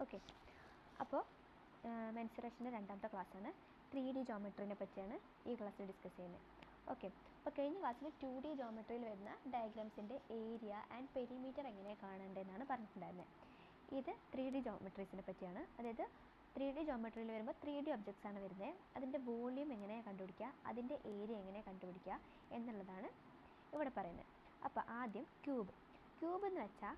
Okay, അപ്പോൾ മെൻസുറേഷൻ്റെ രണ്ടാമത്തെ ക്ലാസ്സാണ്. 3D ജോമെട്രീനെ പറ്റിയാണ് ഈ ക്ലാസ്സിൽ ഡിസ്കസ് ചെയ്യുന്നത്. ഓക്കെ, അപ്പോൾ കഴിഞ്ഞ ക്ലാസ്സിൽ 2D ജോമെട്രിയിൽ വരുന്ന ഡയഗ്രാംസിൻ്റെ ഏരിയ ആൻഡ് പെരിമീറ്റർ എങ്ങനെയാണ് കാണേണ്ടതെന്നാണ് പറഞ്ഞിട്ടുണ്ടായിരുന്നത്. ഇത് 3D ജോമെട്രീസിനെ പറ്റിയാണ്. അതായത് 3D ജോമെട്രിയിൽ വരുമ്പോൾ 3D ഒബ്ജക്ട്സ് ആണ് വരുന്നത്. അതിൻ്റെ വോളിയം എങ്ങനെയാണ് കണ്ടുപിടിക്കുക, അതിൻ്റെ ഏരിയ എങ്ങനെയാണ് കണ്ടുപിടിക്കുക എന്നുള്ളതാണ് ഇവിടെ പറയുന്നത്. അപ്പോൾ ആദ്യം ക്യൂബ് എന്ന് വെച്ചാൽ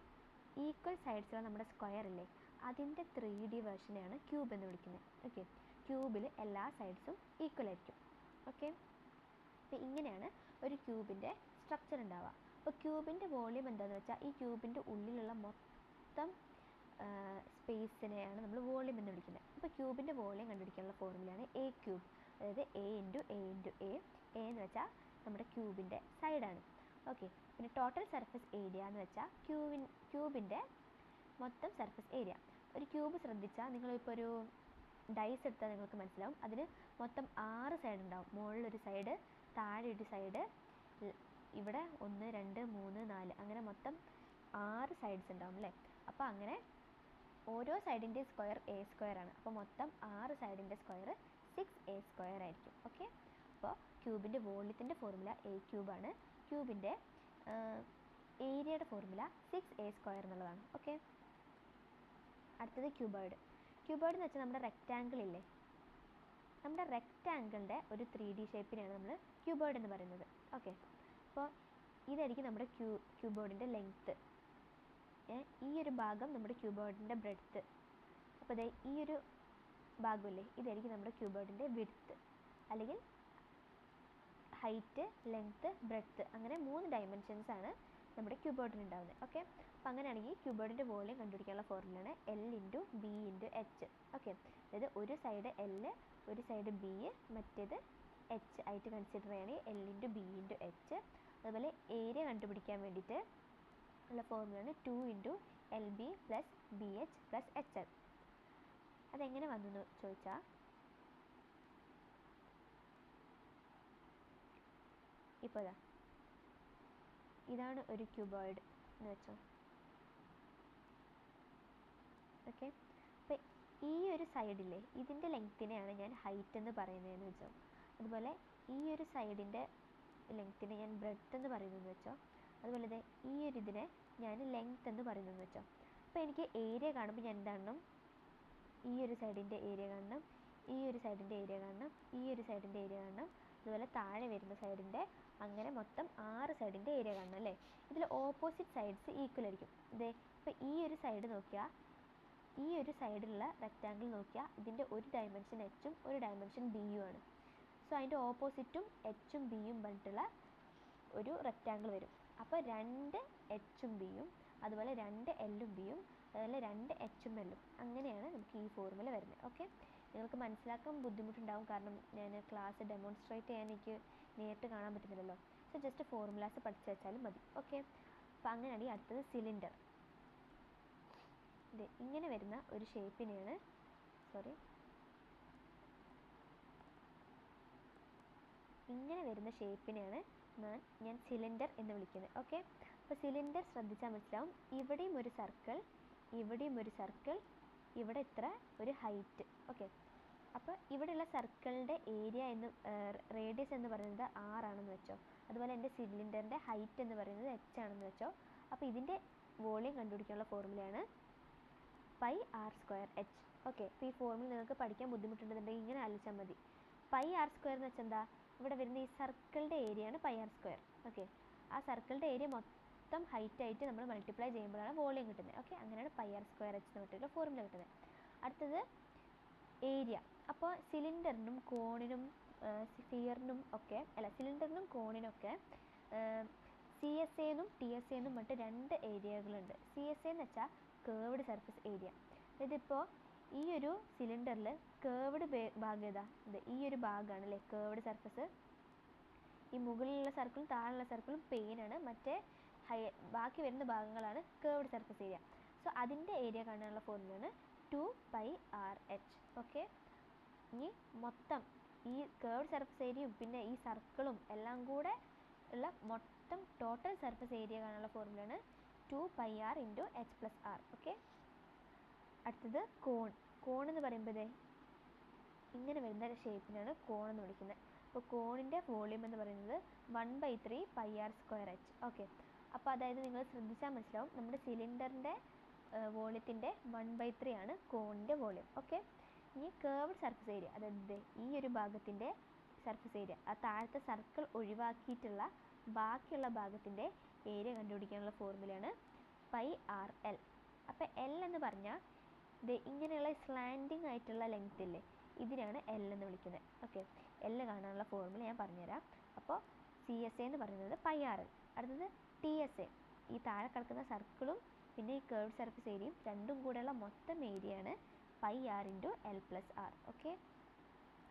ഈക്വൽ സൈഡ്സുള്ള നമ്മുടെ സ്ക്വയർ ഇല്ലേ, അതിൻ്റെ 3D വേർഷനെയാണ് ക്യൂബ് എന്ന് വിളിക്കുന്നത്. ഓക്കെ, ക്യൂബിൽ എല്ലാ സൈഡ്സും ഈക്വൽ ആയിരിക്കും. ഓക്കെ, അപ്പോൾ ഇങ്ങനെയാണ് ഒരു ക്യൂബിൻ്റെ സ്ട്രക്ചർ ഉണ്ടാവുക. അപ്പോൾ ക്യൂബിൻ്റെ വോളിയം എന്താണെന്ന് വെച്ചാൽ ഈ ക്യൂബിൻ്റെ ഉള്ളിലുള്ള മൊത്തം സ്പേസിനെയാണ് നമ്മൾ വോളിയം എന്ന് വിളിക്കുന്നത്. അപ്പോൾ ക്യൂബിൻ്റെ വോളിയം കണ്ടുപിടിക്കാനുള്ള ഫോർമുലയാണ് എ ക്യൂബ്. അതായത് എ ഇൻറ്റു എ എന്ന് വെച്ചാൽ നമ്മുടെ ക്യൂബിൻ്റെ സൈഡാണ്. ഓക്കെ, പിന്നെ ടോട്ടൽ സർഫസ് ഏരിയ എന്ന് വെച്ചാൽ ക്യൂബിൻ്റെ മൊത്തം സർഫസ് ഏരിയ. ഒരു ക്യൂബ് ശ്രദ്ധിച്ചാൽ നിങ്ങളിപ്പോൾ ഒരു ഡൈസ് എടുത്താൽ നിങ്ങൾക്ക് മനസ്സിലാവും, അതിന് മൊത്തം 6 സൈഡ് ഉണ്ടാവും. മുകളിലൊരു സൈഡ്, താഴെ ഒരു സൈഡ്, ഇവിടെ 1 2 3 4 അങ്ങനെ മൊത്തം 6 സൈഡ്സ് ഉണ്ടാവും അല്ലേ. അപ്പോൾ അങ്ങനെ ഓരോ സൈഡിൻ്റെ സ്ക്വയർ എ സ്ക്വയർ ആണ്. അപ്പോൾ മൊത്തം 6 സൈഡിൻ്റെ സ്ക്വയർ 6a സ്ക്വയർ ആയിരിക്കും. ഓക്കെ, അപ്പോൾ ക്യൂബിൻ്റെ വോളിയത്തിൻ്റെ ഫോർമുല എ ക്യൂബാണ്. ക്യൂബിൻ്റെ ഏരിയയുടെ ഫോർമുല 6a സ്ക്വയർ എന്നുള്ളതാണ്. ഓക്കെ, അടുത്തത് ക്യൂബോയിഡ് എന്ന് വെച്ചാൽ നമ്മുടെ റെക്റ്റാങ്കിൾ ഇല്ലേ, നമ്മുടെ റെക്റ്റാങ്കിളിൻ്റെ ഒരു 3D ഷേപ്പിനെയാണ് നമ്മൾ ക്യൂബോയിഡ് എന്ന് പറയുന്നത്. ഓക്കെ, അപ്പോൾ ഇതായിരിക്കും നമ്മുടെ ക്യൂബോയിഡിൻ്റെ ലെങ്ത്ത്. ഈ ഒരു ഭാഗം നമ്മുടെ ക്യൂബോയിഡിൻ്റെ ബ്രെഡ്ത്ത്. അപ്പോൾ അതെ ഈ ഒരു ഭാഗമില്ലേ, ഇതായിരിക്കും നമ്മുടെ ക്യൂബോയിഡിൻ്റെ വിഡ്ത്ത്, അല്ലെങ്കിൽ ഹൈറ്റ്, ലെങ്ത്ത്, ബ്രെഡ്ത്ത്. അങ്ങനെ 3 ഡയമെൻഷൻസ് ആണ് നമ്മുടെ ക്യൂബോയിഡിന് ഉണ്ടാകുന്നത്. ഓക്കെ, അപ്പോൾ അങ്ങനെയാണെങ്കിൽ ക്യൂബോയിഡിൻ്റെ വോളിയം കണ്ടുപിടിക്കാനുള്ള ഫോർമുലയാണ് L into B into H. Okay, അതായത് ഒരു സൈഡ് L, ഒരു സൈഡ് B, മറ്റേത് H ആയിട്ട് കൺസിഡർ ചെയ്യുകയാണെങ്കിൽ L into B into H. അതുപോലെ ഏരിയ കണ്ടുപിടിക്കാൻ വേണ്ടിയിട്ട് ഉള്ള ഫോർമുലയാണ് 2 into LB plus BH plus HL. അതെങ്ങനെ വന്നു എന്ന് ചോദിച്ചാൽ, ഇപ്പോൾ ഇതാണ് ഒരു ക്യൂബോയിഡ് എന്ന് വെച്ചോ. ഓക്കെ, അപ്പോൾ ഈ ഒരു സൈഡിലെ ഇതിൻ്റെ ലെങ്ത്തിനെയാണ് ഞാൻ ഹൈറ്റ് എന്ന് പറയുന്നതെന്ന് വെച്ചോ. അതുപോലെ ഈ ഒരു സൈഡിൻ്റെ ലെങ്ത്തിനെ ഞാൻ ബ്രെഡ്ത്ത് എന്ന് പറയുന്നതെന്ന് വെച്ചോ. അതുപോലെ ഇത് ഈ ഒരു ഇതിനെ ഞാൻ ലെങ്ത്ത് എന്ന് പറയുന്നതെന്ന് വെച്ചോ. അപ്പോൾ എനിക്ക് ഏരിയ കാണുമ്പോൾ ഞാൻ എന്താണണം, ഈ ഒരു സൈഡിൻ്റെ ഏരിയ കാണണം, ഈ ഒരു സൈഡിൻ്റെ ഏരിയ കാണണം, ഈ ഒരു സൈഡിൻ്റെ ഏരിയ കാണണം, അതുപോലെ താഴെ വരുന്ന സൈഡിൻ്റെ, അങ്ങനെ മൊത്തം 6 സൈഡിൻ്റെ ഏരിയ കാണണം അല്ലേ. ഇതിൽ ഓപ്പോസിറ്റ് സൈഡ്സ് ഈക്വൽ ആയിരിക്കും. ഇതേ ഇപ്പോൾ ഈ ഒരു സൈഡ് നോക്കിയാൽ, ഈ ഒരു സൈഡിലുള്ള റെക്റ്റാങ്കിൾ നോക്കിയാൽ ഇതിൻ്റെ ഒരു ഡയമെൻഷൻ എച്ചും ഒരു ഡയമെൻഷൻ ബിയും ആണ്. സോ അതിൻ്റെ ഓപ്പോസിറ്റും എച്ചും ബിയും പറഞ്ഞിട്ടുള്ള ഒരു റെക്റ്റാങ്കിൾ വരും. അപ്പോൾ 2 എച്ചും ബിയും, അതുപോലെ 2 എല്ലും ബിയും, അതുപോലെ 2 എച്ചും എല്ലും. അങ്ങനെയാണ് നമുക്ക് ഈ ഫോർമുല വരുന്നത്. ഓക്കെ, നിങ്ങൾക്ക് മനസ്സിലാക്കാൻ ബുദ്ധിമുട്ടുണ്ടാവും, കാരണം ഞാൻ ക്ലാസ് ഡെമോൺസ്ട്രേറ്റ് ചെയ്യാൻ എനിക്ക് നേരിട്ട് കാണാൻ പറ്റുന്നില്ലല്ലോ. സോ ജസ്റ്റ് ഫോർമുലാസ് പഠിച്ചു വെച്ചാലും മതി. ഓക്കെ, അപ്പോൾ അങ്ങനെയാണെങ്കിൽ അടുത്തത് സിലിണ്ടർ. ഇത് ഇങ്ങനെ വരുന്ന ഒരു ഷേപ്പിനെയാണ് ഇങ്ങനെ വരുന്ന ഷേപ്പിനെയാണ് ഞാൻ സിലിണ്ടർ എന്ന് വിളിക്കുന്നത്. ഓക്കെ, അപ്പോൾ സിലിണ്ടർ ശ്രദ്ധിച്ചാൽ മനസ്സിലാവും, ഇവിടെയും ഒരു സർക്കിൾ, ഇവിടെയും ഒരു സർക്കിൾ, ഇവിടെ ഇത്ര ഒരു ഹൈറ്റ്. ഓക്കെ, അപ്പോൾ ഇവിടെയുള്ള സർക്കിളിൻ്റെ ഏരിയ റേഡിയസ് എന്ന് പറയുന്നത് 6 ആണെന്ന് വെച്ചോ. അതുപോലെ എൻ്റെ സിലിണ്ടറിൻ്റെ ഹൈറ്റ് എന്ന് പറയുന്നത് h ആണെന്ന് വെച്ചോ. അപ്പോൾ ഇതിൻ്റെ വോളിയം കണ്ടുപിടിക്കാനുള്ള ഫോർമുലയാണ് πr²h. ഓക്കെ, അപ്പോൾ ഈ ഫോർമുല നിങ്ങൾക്ക് പഠിക്കാൻ ബുദ്ധിമുട്ടുണ്ടെന്നുണ്ടെങ്കിൽ ഇങ്ങനെ ആലോചിച്ചാൽ മതി. πr² എന്ന് വെച്ചാൽ എന്താ, ഇവിടെ വരുന്ന ഈ സർക്കിളിൻ്റെ ഏരിയ ആണ് πr². ഓക്കെ, ആ സർക്കിളിൻ്റെ ഏരിയ മൊത്തം ഹൈറ്റ് ആയിട്ട് നമ്മൾ മൾട്ടിപ്ലൈ ചെയ്യുമ്പോഴാണ് വോളിയം കിട്ടുന്നത്. ഓക്കെ, അങ്ങനെയാണ് πr²h എന്ന് പറഞ്ഞിട്ടുള്ള ഫോർമുല കിട്ടുന്നത്. അടുത്തത് ഏരിയ. അപ്പോൾ സിലിണ്ടറിനും കോണിനും സ്ഫിയറിനും ഒക്കെ സിലിണ്ടറിനും കോണിനൊക്കെ CSA എന്നും TSA എന്നും മറ്റ് 2 ഏരിയകളുണ്ട്. CSA എന്ന് വെച്ചാൽ കേർവ്ഡ് സർഫസ് ഏരിയ. ഇതിപ്പോൾ ഈ ഒരു സിലിണ്ടറിൽ കേർവ്ഡ് ഭാഗം ഏതാ, ഈ ഒരു ഭാഗമാണ് അല്ലേ കേർവ്ഡ് സർഫസ്. ഈ മുകളിലുള്ള സർക്കിളും താഴെയുള്ള സർക്കിളും പെയിനാണ്, മറ്റേ ബാക്കി വരുന്ന ഭാഗങ്ങളാണ് കേർവ്ഡ് സർഫസ് ഏരിയ. സോ അതിൻ്റെ ഏരിയ കാണാനുള്ള ഫോർമുലയാണ് 2πrh. ഓക്കെ, ഇനി മൊത്തം ഈ കേർവ്ഡ് സർഫസ് ഏരിയയും പിന്നെ ഈ സർക്കിളും എല്ലാം കൂടെ ഉള്ള മൊത്തം ടോട്ടൽ സർഫസ് ഏരിയ കാണാനുള്ള ഫോർമുലയാണ് 2πr × h + r. ഓക്കെ, അടുത്തത് കോൺ. കോൺ എന്ന് പറയുമ്പോൾ ഇങ്ങനെ വരുന്ന ഷേപ്പിനാണ് കോൺ എന്ന് വിളിക്കുന്നത്. അപ്പോൾ കോണിൻ്റെ വോളിയം എന്ന് പറയുന്നത് 1/3 πr²h. ഓക്കെ, അപ്പോൾ അതായത് നിങ്ങൾ ശ്രദ്ധിച്ചാൽ മനസ്സിലാവും, നമ്മുടെ സിലിണ്ടറിൻ്റെ വോളിയത്തിൻ്റെ 1/3 ആണ് കോണിൻ്റെ വോളിയം. ഓക്കെ, ഇനി കേർവ്ഡ് സർഫസ് ഏരിയ, അതായത് ഈ ഒരു ഭാഗത്തിൻ്റെ സർഫസ് ഏരിയ, ആ താഴത്തെ സർക്കിൾ ഒഴിവാക്കിയിട്ടുള്ള ബാക്കിയുള്ള ഭാഗത്തിൻ്റെ ഏരിയ കണ്ടുപിടിക്കാനുള്ള ഫോർമുലയാണ് πrl. അപ്പോൾ എൽ എന്ന് പറഞ്ഞാൽ ഇങ്ങനെയുള്ള സ്ലാൻഡിങ് ആയിട്ടുള്ള ലെങ്ത് ഇല്ലേ, ഇതിനാണ് എൽ എന്ന് വിളിക്കുന്നത്. ഓക്കെ, എൽ കാണാനുള്ള ഫോർമുല ഞാൻ പറഞ്ഞുതരാം. അപ്പോൾ CSA എന്ന് പറയുന്നത് πrl. അടുത്തത് TSA, ഈ താഴെ കിടക്കുന്ന സർക്കിളും പിന്നെ ഈ കേർവ്ഡ് സർഫസ് ഏരിയയും രണ്ടും കൂടെയുള്ള മൊത്തം ഏരിയയാണ് πr × l+r. ഓക്കെ,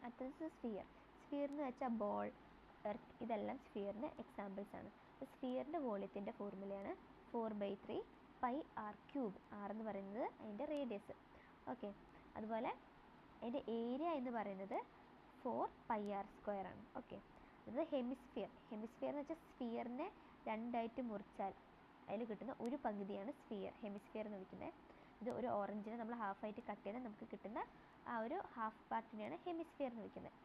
അടുത്തത് സ്ഫിയർ. സ്ഫിയർ എന്ന് വെച്ചാൽ ബോൾ, എർത്ത്, ഇതെല്ലാം സ്ഫിയറിൻ്റെ എക്സാമ്പിൾസ് ആണ്. സ്ഫിയറിൻ്റെ വോളിയത്തിൻ്റെ ഫോർമുലയാണ് 4/3 πr³. r എന്ന് പറയുന്നത് അതിൻ്റെ റേഡിയസ്. ഓക്കെ, അതുപോലെ അതിൻ്റെ ഏരിയ എന്ന് പറയുന്നത് 4πr² ആണ്. ഓക്കെ, അത് ഹെമിസ്ഫിയർ. ഹെമിസ്ഫിയർ എന്ന് വെച്ചാൽ സ്ഫിയറിനെ രണ്ടായിട്ട് മുറിച്ചാൽ അതിൽ കിട്ടുന്ന ഒരു പകുതിയാണ് സ്ഫിയർ, ഹെമിസ്ഫിയർ എന്ന് വിളിക്കുന്നത്. ഇത് ഒരു ഓറഞ്ചിനെ നമ്മൾ ഹാഫായിട്ട് കട്ട് ചെയ്താൽ നമുക്ക് കിട്ടുന്ന ആ ഒരു ഹാഫ് പാർട്ടിനെയാണ് ഹെമിസ്ഫിയർ എന്ന് വിളിക്കുന്നത്.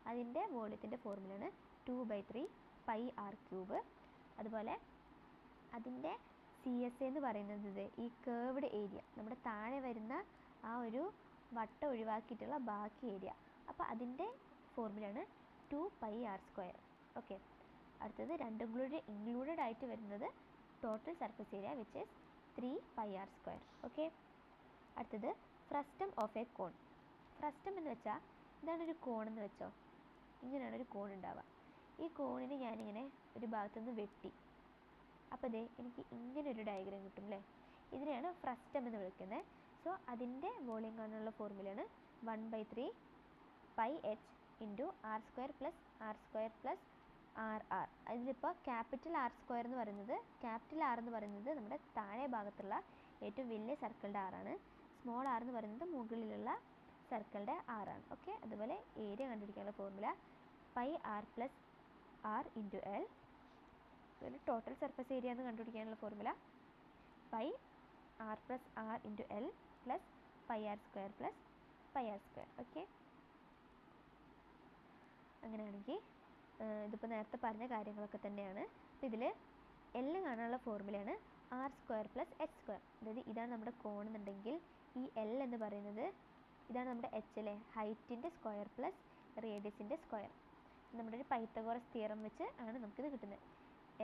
അതിൻ്റെ വോളിയത്തിൻ്റെ ഫോർമുലയാണ് 2/3 πr³. അതുപോലെ അതിൻ്റെ CSA എന്ന് പറയുന്നത് ഈ കേർവ്ഡ് ഏരിയ, നമ്മുടെ താഴെ വരുന്ന ആ ഒരു വട്ടം ഒഴിവാക്കിയിട്ടുള്ള ബാക്കി ഏരിയ, അപ്പോൾ അതിൻ്റെ ഫോർമുലയാണ് 2πr². ഓക്കെ, അടുത്തത് രണ്ടും കൂടി ഇൻക്ലൂഡഡ് ആയിട്ട് വരുന്നത് total surface area which is 3πr². Okay, അടുത്തത് frustum of a cone. Frustum എന്ന് വെച്ചാൽ ഇതാണ് ഒരു കോൺ എന്ന് വെച്ചോ, ഇങ്ങനെയാണ് ഒരു കോൺ ഉണ്ടാവുക. ഈ കോണിന് ഞാനിങ്ങനെ ഒരു ഭാഗത്തുനിന്ന് വെട്ടി, അപ്പോൾ എനിക്ക് ഇങ്ങനെ ഒരു ഡയഗ്രാം കിട്ടും അല്ലേ, ഇതിനെയാണ് ഫ്രസ്റ്റം എന്ന് വിളിക്കുന്നത്. സോ അതിൻ്റെ വോളിയം കാണാനുള്ള ഫോർമുലയാണ് 1/3 πh × r² + r²+rr. അതിലിപ്പോൾ ക്യാപിറ്റൽ R² എന്ന് പറയുന്നത്, ക്യാപിറ്റൽ R എന്ന് പറയുന്നത് നമ്മുടെ താഴെ ഭാഗത്തുള്ള ഏറ്റവും വലിയ സർക്കിളിൻ്റെ ആറാണ്. സ്മോൾ r എന്ന് പറയുന്നത് മുകളിലുള്ള സർക്കിളിൻ്റെ ആറാണ്. ഓക്കെ, അതുപോലെ ഏരിയ കണ്ടുപിടിക്കാനുള്ള ഫോർമുല πr + r × l. അതുപോലെ ടോട്ടൽ സർഫസ് ഏരിയ എന്ന് കണ്ടുപിടിക്കാനുള്ള formula πr + r × l + πr² + πr². Okay, അങ്ങനെയാണെങ്കിൽ ഇതിപ്പോൾ നേരത്തെ പറഞ്ഞ കാര്യങ്ങളൊക്കെ തന്നെയാണ്. അപ്പോൾ ഇതിൽ എൽ കാണാനുള്ള ഫോർമുലയാണ് r² + h². അതായത് ഇതാണ് നമ്മുടെ കോൺ എന്നുണ്ടെങ്കിൽ ഈ എൽ എന്ന് പറയുന്നത് ഇതാണ് നമ്മുടെ എച്ച് അല്ലേ, ഹൈറ്റിൻ്റെ സ്ക്വയർ പ്ലസ് റേഡിയസിൻ്റെ സ്ക്വയർ. നമ്മുടെ ഒരു പൈത്തഗോറസ് തിയറം വെച്ച് ആണ് നമുക്കിത് കിട്ടുന്നത്.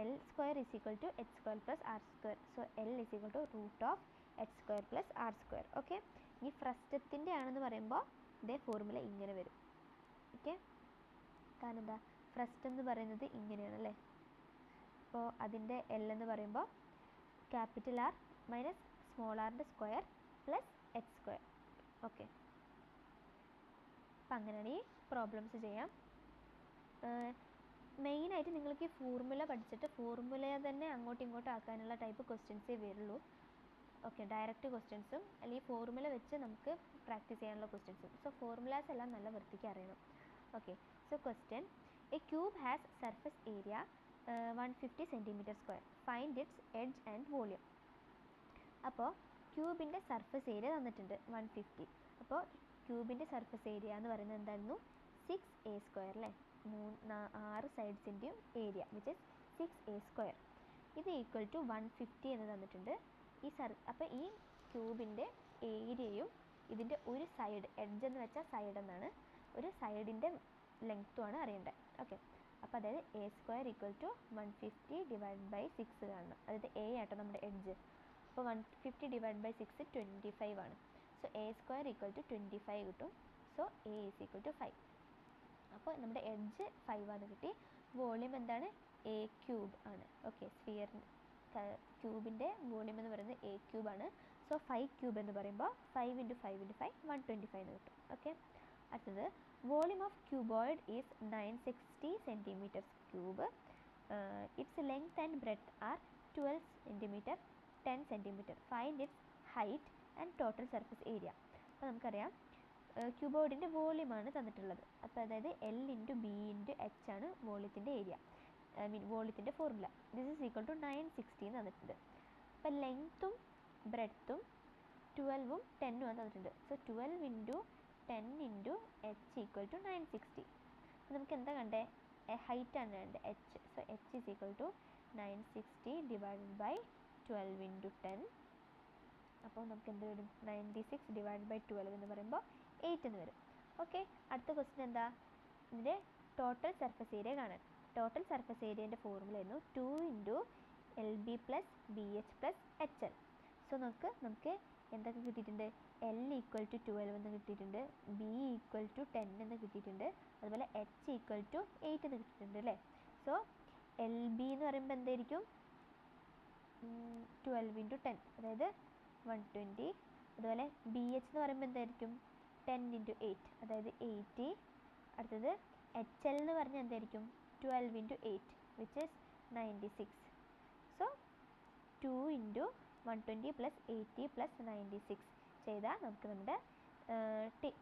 L² = h² + r². So L = √h² + r². Okay, ഈ ഫ്രസ്റ്റത്തിൻ്റെ ആണെന്ന് പറയുമ്പോൾ ഇതേ ഫോർമുല ഇങ്ങനെ വരും. ഓക്കെ, കാരണം എന്താ, ഫ്രസ്റ്റം എന്ന് പറയുന്നത് ഇങ്ങനെയാണ് അല്ലേ. അപ്പോൾ അതിൻ്റെ L എന്ന് പറയുമ്പോൾ capital R - small r square + h². Okay, അപ്പം അങ്ങനെയാണ് ഈ പ്രോബ്ലംസ് ചെയ്യാം. മെയിനായിട്ട് നിങ്ങൾക്ക് ഈ ഫോർമുല പഠിച്ചിട്ട് ഫോർമുല തന്നെ അങ്ങോട്ടും ഇങ്ങോട്ടും ആക്കാനുള്ള ടൈപ്പ് ക്വസ്റ്റ്യൻസേ വരുള്ളൂ. ഓക്കെ, ഡയറക്റ്റ് ക്വസ്റ്റ്യൻസും അല്ലെങ്കിൽ ഫോർമുല വെച്ച് നമുക്ക് പ്രാക്ടീസ് ചെയ്യാനുള്ള ക്വസ്റ്റ്യൻസും. സോ ഫോർമുലാസ് എല്ലാം നല്ല വൃത്തിക്ക് അറിയണം. Okay, so question: A cube has surface area 150 cm². Find it's edge and volume. അപ്പോൾ ക്യൂബിൻ്റെ സർഫസ് ഏരിയ തന്നിട്ടുണ്ട് 150. അപ്പോൾ ക്യൂബിൻ്റെ സർഫസ് ഏരിയ എന്ന് പറയുന്നത് എന്തായിരുന്നു, 6a² അല്ലേ, 6 സൈഡ്സിൻ്റെയും ഏരിയ വിച്ച് ഇസ് 6a². ഇത് ഈക്വൽ ടു 150 എന്ന് തന്നിട്ടുണ്ട്. അപ്പോൾ ഈ ക്യൂബിൻ്റെ ഏരിയയും ഇതിൻ്റെ ഒരു സൈഡ്, എഡ്ജ് എന്ന് വെച്ചാൽ സൈഡ് എന്നാണ്, ഒരു സൈഡിൻ്റെ ലെങ്ത്തുമാണ് അറിയേണ്ടത്. ഓക്കെ, അപ്പോൾ അതായത് a² = 150 / 6 കാണണം. അതായത് a ആട്ടോ നമ്മുടെ എഡ്ജ്. അപ്പോൾ 150 / 6 25 ആണ്. സോ a² = 25 കിട്ടും. So a = 5. അപ്പോൾ നമ്മുടെ എഡ്ജ് 5 ആണ് കിട്ടി. വോളിയം എന്താണ്, a³ ആണ്. ഓക്കെ, ക്യൂബിൻ്റെ വോളിയം എന്ന് പറയുന്നത് a³ ആണ്. സോ 5³ എന്ന് പറയുമ്പോൾ 5 × 5 × 5 125 എന്ന് കിട്ടും. ഓക്കെ, അടുത്തത് volume of cuboid is 960 cm3. Its length and breadth are 12 cm, 10 cm. Find its height and total surface area. അപ്പോൾ നമുക്കറിയാം ക്യൂബോയിഡിൻ്റെ വോളിയമാണ് തന്നിട്ടുള്ളത്. അപ്പോൾ അതായത് L × B × H ആണ് വോളിയത്തിൻ്റെ ഏരിയ, വോളിയത്തിൻ്റെ formula. This is equal to 960 എന്ന് തന്നിട്ടുണ്ട്. അപ്പോൾ ലെങ്ത്തും ബ്രെഡ്ത്തും 12ഉം 10ഉം തന്നിട്ടുണ്ട്. So 12 into 10 into h equal to 960. അപ്പോൾ നമുക്ക് എന്താ കണ്ടേ, ഹൈറ്റ് ആണ് വേണ്ടത് h. So h is equal to 960 divided by 12 into 10. അപ്പോൾ നമുക്ക് എന്ത് വരും, 96 ഡിവൈഡ് ബൈ 12 എന്ന് പറയുമ്പോൾ 8 എന്ന് വരും. ഓക്കെ, അടുത്ത ക്വസ്റ്റ്യൻ എന്താ, ഇതിൻ്റെ ടോട്ടൽ സർഫസ് ഏരിയ കാണാൻ. ടോട്ടൽ സർഫസ് ഏരിയൻ്റെ ഫോർമുല ആയിരുന്നു 2 into LB plus BH plus HL. So നമുക്ക് എന്തൊക്കെ കിട്ടിയിട്ടുണ്ട്, L ഈക്വൽ ടു 12 എന്ന് കിട്ടിയിട്ടുണ്ട്, B ഈക്വൽ ടു 10 എന്ന് കിട്ടിയിട്ടുണ്ട്, അതുപോലെ H ഈക്വൽ ടു 8 എന്ന് കിട്ടിയിട്ടുണ്ട് അല്ലേ. സോ LB എന്ന് പറയുമ്പോൾ എന്തായിരിക്കും, 12 ഇൻറ്റു 10 അതായത് 120. അതുപോലെ BH എന്ന് പറയുമ്പോൾ എന്തായിരിക്കും, 10 ഇൻറ്റു 8 അതായത് 80. അടുത്തത് HL എന്ന് പറഞ്ഞാൽ എന്തായിരിക്കും, 12 into 8 which is 96. So 2 into 120 plus 80 plus 96 ചെയ്താൽ നമുക്ക് നമ്മുടെ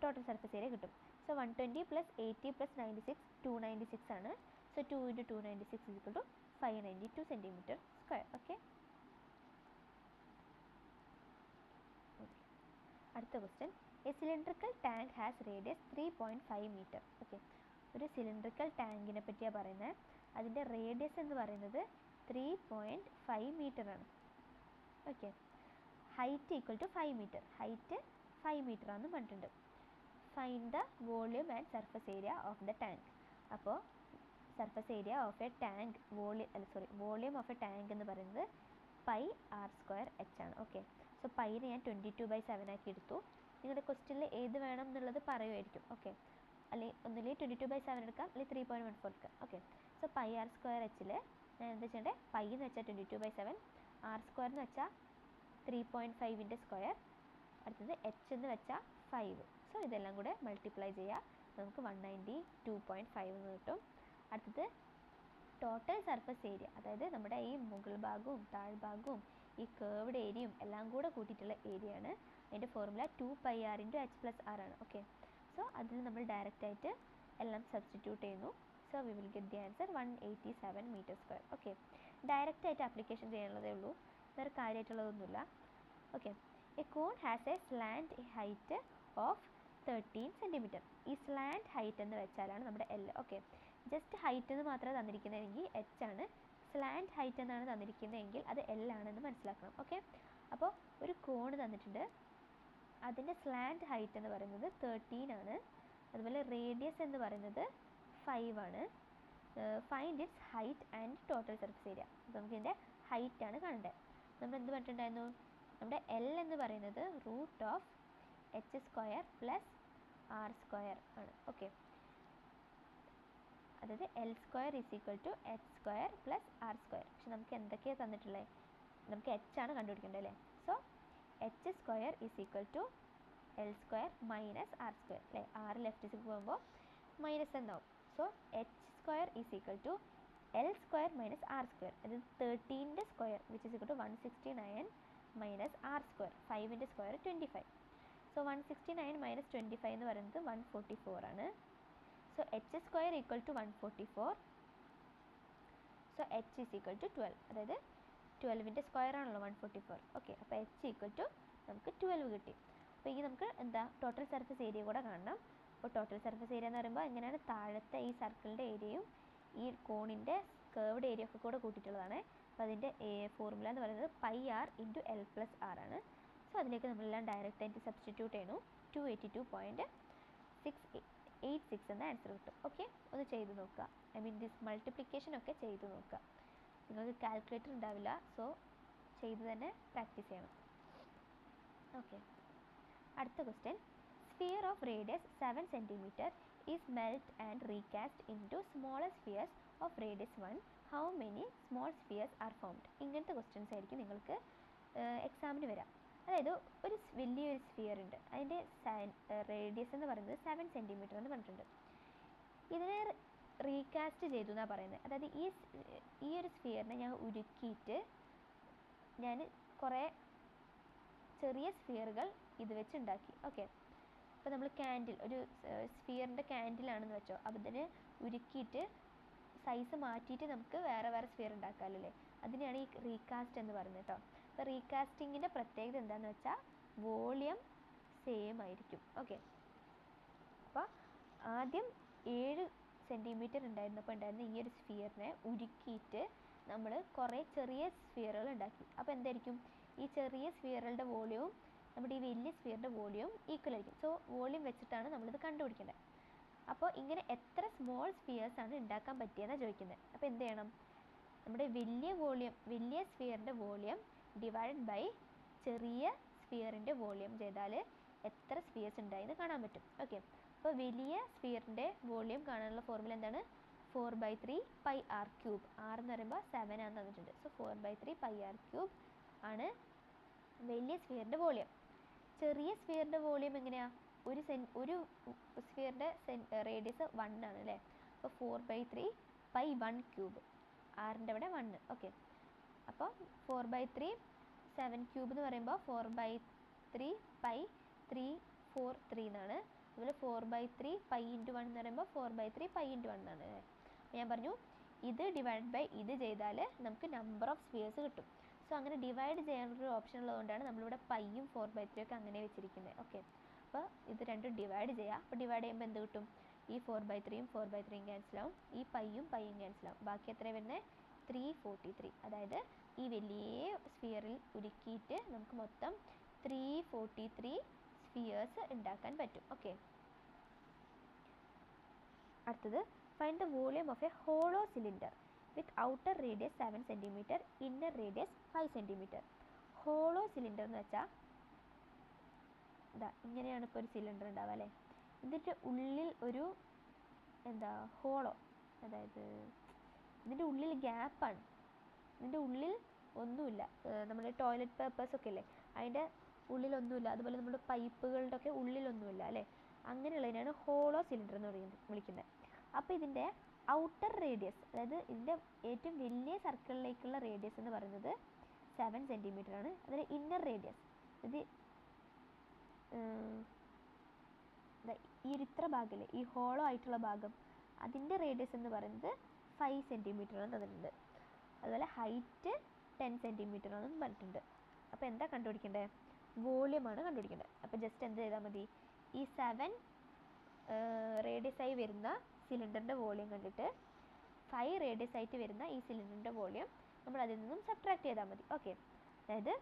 ടോട്ടൽ സർഫസ് ഏരിയ കിട്ടും. സോ 120 പ്ലസ് 80 പ്ലസ് 96 296 ആണ്. So 2 into 296 is equal to 592 centimetre square. Okay, അടുത്ത question, a cylindrical tank has radius 3.5 metre. Okay, ഒരു സിലിണ്ടറിക്കൽ ടാങ്കിനെ പറ്റിയാണ് പറയുന്നത്. അതിൻ്റെ റേഡിയസ് എന്ന് പറയുന്നത് 3.5 മീറ്റർ ആണ്. Okay, height equal to 5 metre, height 5 metre ആണെന്ന് പറഞ്ഞിട്ടുണ്ട്. Find the volume and surface area of the tank. അപ്പോൾ surface area of a tank, volume of a tank എന്ന് പറയുന്നത് πr²h ആണ്. ഓക്കെ, സോ പൈനെ ഞാൻ 22/7 ആക്കി എടുത്തു. നിങ്ങളുടെ ക്വസ്റ്റ്യനിൽ ഏത് വേണം എന്നുള്ളത് പറയുമായിരിക്കും. ഓക്കെ, അല്ലെങ്കിൽ ഒന്നില്ലെങ്കിൽ 22/7 എടുക്കാം, അല്ലെങ്കിൽ 3.14 എടുക്കാം. ഓക്കെ, സോ πr²hൽ ഞാൻ എന്താ ചെയ്യേണ്ടത്, പൈ എന്ന് വെച്ചാൽ 22/7, r² എന്ന് വെച്ചാൽ 3.5ൻ്റെ സ്ക്വയർ, അടുത്തത് h എന്ന് വെച്ചാൽ 5. സോ ഇതെല്ലാം കൂടെ മൾട്ടിപ്ലൈ ചെയ്യുക, നമുക്ക് 192.5 എന്ന് കിട്ടും. അടുത്തത് ടോട്ടൽ സർഫസ് ഏരിയ, അതായത് നമ്മുടെ ഈ മുകൾ ഭാഗവും താഴ്ഭാഗവും ഈ കേർവ്ഡ് ഏരിയയും എല്ലാം കൂടെ കൂട്ടിയിട്ടുള്ള ഏരിയ ആണ്. അതിൻ്റെ formula 2πr into h plus r ആണ്. ഓക്കെ, സോ അതിൽ നമ്മൾ ഡയറക്റ്റ് ആയിട്ട് എല്ലാം സബ്സ്റ്റിറ്റ്യൂട്ട് ചെയ്യുന്നു. So we will get the answer 187 metre square. Okay, direct ആയിട്ട് ആപ്ലിക്കേഷൻ ചെയ്യാനുള്ളതേ ഉള്ളൂ, വേറെ കാര്യമായിട്ടുള്ളതൊന്നുമില്ല. Okay, a cone has a slant height of 13 centimetre. ഈ സ്ലാൻഡ് ഹൈറ്റ് എന്ന് വെച്ചാലാണ് നമ്മുടെ L. ഓക്കെ, ജസ്റ്റ് ഹൈറ്റ് എന്ന് മാത്രമേ തന്നിരിക്കുന്നതെങ്കിൽ h ആണ്, സ്ലാൻഡ് ഹൈറ്റ് എന്നാണ് തന്നിരിക്കുന്നതെങ്കിൽ അത് L ആണെന്ന് മനസ്സിലാക്കണം. ഓക്കെ, അപ്പോൾ ഒരു കോൺ തന്നിട്ടുണ്ട്, അതിൻ്റെ സ്ലാൻഡ് ഹൈറ്റ് എന്ന് പറയുന്നത് 13 ആണ്, അതുപോലെ റേഡിയസ് എന്ന് പറയുന്നത് 5 ആണ്. Find its height and total surface area. അപ്പോൾ നമുക്ക് ഇതിൻ്റെ ഹൈറ്റ് ആണ് കാണേണ്ടത്. നമ്മൾ എന്ത് പറഞ്ഞിട്ടുണ്ടായിരുന്നു, നമ്മുടെ L എന്ന് പറയുന്നത് √h² പ്ലസ് r² ആണ്. ഓക്കെ, അതായത് L² is equal to h² plus r². പക്ഷെ നമുക്ക് എന്തൊക്കെയാണ് തന്നിട്ടുള്ളത്, നമുക്ക് h ആണ് കണ്ടുപിടിക്കേണ്ടത് അല്ലേ. So h² is equal to L² minus r² അല്ലേ, r ലെഫ്റ്റിലേക്ക് പോകുമ്പോൾ മൈനസ് എന്നാവും. So h² is equal to L² minus r², അതായത് 13ൻ്റെ square which is equal to 169 minus r², 5ൻ്റെ സ്ക്വയർ 25. സോ 169 മൈനസ് 25 എന്ന് പറയുന്നത് 144 ആണ്. So h² equal to 144. So h is equal to 12, അതായത് 12ൻ്റെ സ്ക്വയർ ആണല്ലോ 144. ഓക്കെ, അപ്പോൾ h ഈക്വൽ ടു നമുക്ക് 12 കിട്ടി. അപ്പോൾ ഈ നമുക്ക് എന്താ ടോട്ടൽ സർഫസ് ഏരിയ കൂടെ കാണണം. അപ്പോൾ ടോട്ടൽ സർഫസ് ഏരിയ എന്ന് പറയുമ്പോൾ എങ്ങനെയാണ്, താഴത്തെ ഈ സർക്കിളിൻ്റെ ഏരിയയും ഈ കോണിൻ്റെ കേർവ്ഡ് ഏരിയ ഒക്കെ കൂടെ കൂട്ടിയിട്ടുള്ളതാണ്. അപ്പോൾ അതിൻ്റെ ഫോർമുല എന്ന് പറയുന്നത് πr into L plus r ആണ്. സോ അതിലേക്ക് നമ്മളെല്ലാം ഡയറക്റ്റ് ആയിട്ട് സബ്സ്റ്റിറ്റ്യൂട്ട് ചെയ്യുന്നു, 282.686 എന്ന ആൻസർ കിട്ടും. ഓക്കെ, ഒന്ന് ചെയ്ത് നോക്കുക, ഐ മീൻ ദിസ് മൾട്ടിപ്ലിക്കേഷൻ ഒക്കെ ചെയ്ത് നോക്കുക. നിങ്ങൾക്ക് കാൽക്കുലേറ്റർ ഉണ്ടാവില്ല, സോ ചെയ്ത് തന്നെ പ്രാക്ടീസ് ചെയ്യണം. ഓക്കെ, അടുത്ത question, sphere of radius 7 centimetre is melt and recast into smaller spheres of radius 1. How many small spheres are formed? ഇങ്ങനത്തെ ക്വസ്റ്റ്യൻസ് ആയിരിക്കും നിങ്ങൾക്ക് എക്സാമിന് വരാം. അതായത് ഒരു വലിയൊരു സ്ഫിയർ ഉണ്ട്, അതിൻ്റെ റേഡിയസ് എന്ന് പറയുന്നത് 7 സെൻറ്റിമീറ്റർ എന്ന് പറഞ്ഞിട്ടുണ്ട്. ഇതിനെ റീകാസ്റ്റ് ചെയ്തു എന്നാണ് പറയുന്നത്. അതായത് ഈ ഒരു സ്ഫിയറിനെ ഞാൻ ഉരുക്കിയിട്ട് ഞാൻ കുറേ ചെറിയ സ്ഫിയറുകൾ ഇത് വെച്ച് ഉണ്ടാക്കി. ഓക്കെ, ഇപ്പോൾ നമ്മൾ ക്യാൻഡിൽ, ഒരു സ്ഫിയറിൻ്റെ ക്യാൻഡിലാണെന്ന് വെച്ചോ, അപ്പോൾ ഇതിനെ ഉരുക്കിയിട്ട് സൈസ് മാറ്റിയിട്ട് നമുക്ക് വേറെ വേറെ സ്ഫിയർ ഉണ്ടാക്കാമല്ലേ, അതിനെയാണ് ഈ റീകാസ്റ്റ് എന്ന് പറയുന്നത് കേട്ടോ. അപ്പോൾ റീകാസ്റ്റിങ്ങിൻ്റെ പ്രത്യേകത എന്താണെന്ന് വെച്ചാൽ വോളിയം സെയിം ആയിരിക്കും. ഓക്കെ, അപ്പോൾ ആദ്യം 7 സെൻറ്റിമീറ്റർ ഉണ്ടായിരുന്നപ്പോൾ ഉണ്ടായിരുന്ന ഈ ഒരു സ്ഫിയറിനെ ഉരുക്കിയിട്ട് നമ്മൾ കുറേ ചെറിയ സ്ഫിയറുകൾ ഉണ്ടാക്കി. അപ്പോൾ എന്തായിരിക്കും, ഈ ചെറിയ സ്ഫിയറുകളുടെ വോളിയവും നമ്മുടെ ഈ വലിയ സ്ഫിയറിൻ്റെ വോളിയവും ഈക്വൽ ആയിരിക്കും. സോ വോളിയം വെച്ചിട്ടാണ് നമ്മളിത് കണ്ടുപിടിക്കേണ്ടത്. അപ്പോൾ ഇങ്ങനെ എത്ര സ്മോൾ സ്ഫിയേഴ്സാണ് ഉണ്ടാക്കാൻ പറ്റിയെന്നാണ് ചോദിക്കുന്നത്. അപ്പോൾ എന്ത് ചെയ്യണം, നമ്മുടെ വലിയ സ്ഫിയറിൻ്റെ വോളിയം ഡിവൈഡ് ബൈ ചെറിയ സ്ഫിയറിൻ്റെ വോളിയം ചെയ്താൽ എത്ര സ്ഫിയേഴ്സ് ഉണ്ടായെന്ന് കാണാൻ പറ്റും. ഓക്കെ, അപ്പോൾ വലിയ സ്ഫിയറിൻ്റെ വോളിയം കാണാനുള്ള ഫോർമുല എന്താണ്, 4/3 പൈ ആർ ക്യൂബ്. ആർ എന്ന് പറയുമ്പോൾ 7 ആണെന്ന് തന്നിട്ടുണ്ട്. സോ 4/3 പൈ ആർ ക്യൂബ് ആണ് വലിയ സ്ഫിയറിൻ്റെ വോളിയം. ചെറിയ സ്ഫിയറിൻ്റെ വോളിയം എങ്ങനെയാണ്, ഒരു സ്ഫിയറിൻ്റെ റേഡിയസ് 1 ആണ് അല്ലേ. അപ്പോൾ 4/3 പൈ 1 ക്യൂബ്, ആറിൻ്റെ അവിടെ 1. ഓക്കെ, അപ്പോൾ 4/3 7 ക്യൂബ് എന്ന് പറയുമ്പോൾ 4/3 പൈ 343 എന്നാണ്. അതുപോലെ 4/3 പൈ ഇൻറ്റു 1 എന്ന് പറയുമ്പോൾ 4/3 പൈ ഇൻറ്റു 1 എന്നാണ്. ഞാൻ പറഞ്ഞു ഇത് ഡിവൈഡ് ബൈ ഇത് ചെയ്താൽ നമുക്ക് നമ്പർ ഓഫ് സ്ഫിയേഴ്സ് കിട്ടും. സോ അങ്ങനെ ഡിവൈഡ് ചെയ്യാനൊരു ഓപ്ഷൻ ഉള്ളതുകൊണ്ടാണ് നമ്മളിവിടെ പൈയും 4/3 ഒക്കെ അങ്ങനെ വെച്ചിരിക്കുന്നത്. ഓക്കെ, അപ്പോൾ ഇത് രണ്ടും ഡിവൈഡ് ചെയ്യുക. അപ്പോൾ ഡിവൈഡ് ചെയ്യുമ്പോൾ എന്ത് കിട്ടും, ഈ 4/3യും 4/3യും ക്യാൻസലാവും, ഈ പൈയും ക്യാൻസലാവും. ബാക്കി എത്ര വരുന്നത്, 343. അതായത് ഈ വലിയ സ്ഫിയറിൽ ഉരുക്കിയിട്ട് നമുക്ക് മൊത്തം 343 സ്ഫിയേഴ്സ് ഉണ്ടാക്കാൻ പറ്റും. ഓക്കെ, അടുത്തത് find the volume of A hollow cylinder with outer radius 7 centimetre, inner radius 5 centimetre. Hollow cylinder എന്ന് വെച്ചാൽ ഇങ്ങനെയാണ് ഇപ്പോൾ ഒരു സിലിണ്ടർ ഉണ്ടാവുക അല്ലേ. ഇതിൻ്റെ ഉള്ളിൽ ഒരു ഹോളോ, അതായത് ഇതിൻ്റെ ഉള്ളിൽ ഗ്യാപ്പാണ്, ഇതിൻ്റെ ഉള്ളിൽ ഒന്നുമില്ല. നമ്മുടെ ടോയ്ലറ്റ് പേപ്പേഴ്സ് ഒക്കെ ഇല്ലേ, അതിൻ്റെ ഉള്ളിലൊന്നുമില്ല. അതുപോലെ നമ്മുടെ പൈപ്പുകളുടെ ഒക്കെ ഉള്ളിലൊന്നുമില്ല അല്ലേ. അങ്ങനെയുള്ളതിനാണ് ഹോളോ സിലിണ്ടർ എന്ന് വിളിക്കുന്നത്. അപ്പോൾ ഇതിൻ്റെ ഔട്ടർ റേഡിയസ്, അതായത് ഇതിൻ്റെ ഏറ്റവും വലിയ സർക്കിളിലേക്കുള്ള റേഡിയസ് എന്ന് പറയുന്നത് 7 സെൻറ്റിമീറ്റർ ആണ്. അതിൽ ഇന്നർ റേഡിയസ്, ഇത് ഈ ഇത്ര ഭാഗമില്ലേ, ഈ ഹോളോ ആയിട്ടുള്ള ഭാഗം, അതിൻ്റെ റേഡിയസ് എന്ന് പറയുന്നത് 5 സെൻറ്റിമീറ്റർ ആണെന്ന് തന്നിട്ടുണ്ട്. അതുപോലെ ഹൈറ്റ് 10 സെൻറ്റിമീറ്റർ ആണെന്ന് പറഞ്ഞിട്ടുണ്ട്. അപ്പോൾ എന്താ കണ്ടുപിടിക്കേണ്ടത്, വോളിയമാണ് കണ്ടുപിടിക്കേണ്ടത്. അപ്പോൾ ജസ്റ്റ് എന്ത് ചെയ്താൽ മതി, ഈ 7 റേഡിയസ് ആയി വരുന്ന സിലിണ്ടറിൻ്റെ വോളിയം കണ്ടിട്ട് 5 റേഡിയസ് ആയിട്ട് വരുന്ന ഈ സിലിണ്ടറിൻ്റെ വോളിയം നമ്മൾ അതിൽ നിന്നും സബ്ട്രാക്ട് ചെയ്താൽ മതി. ഓക്കെ, അതായത്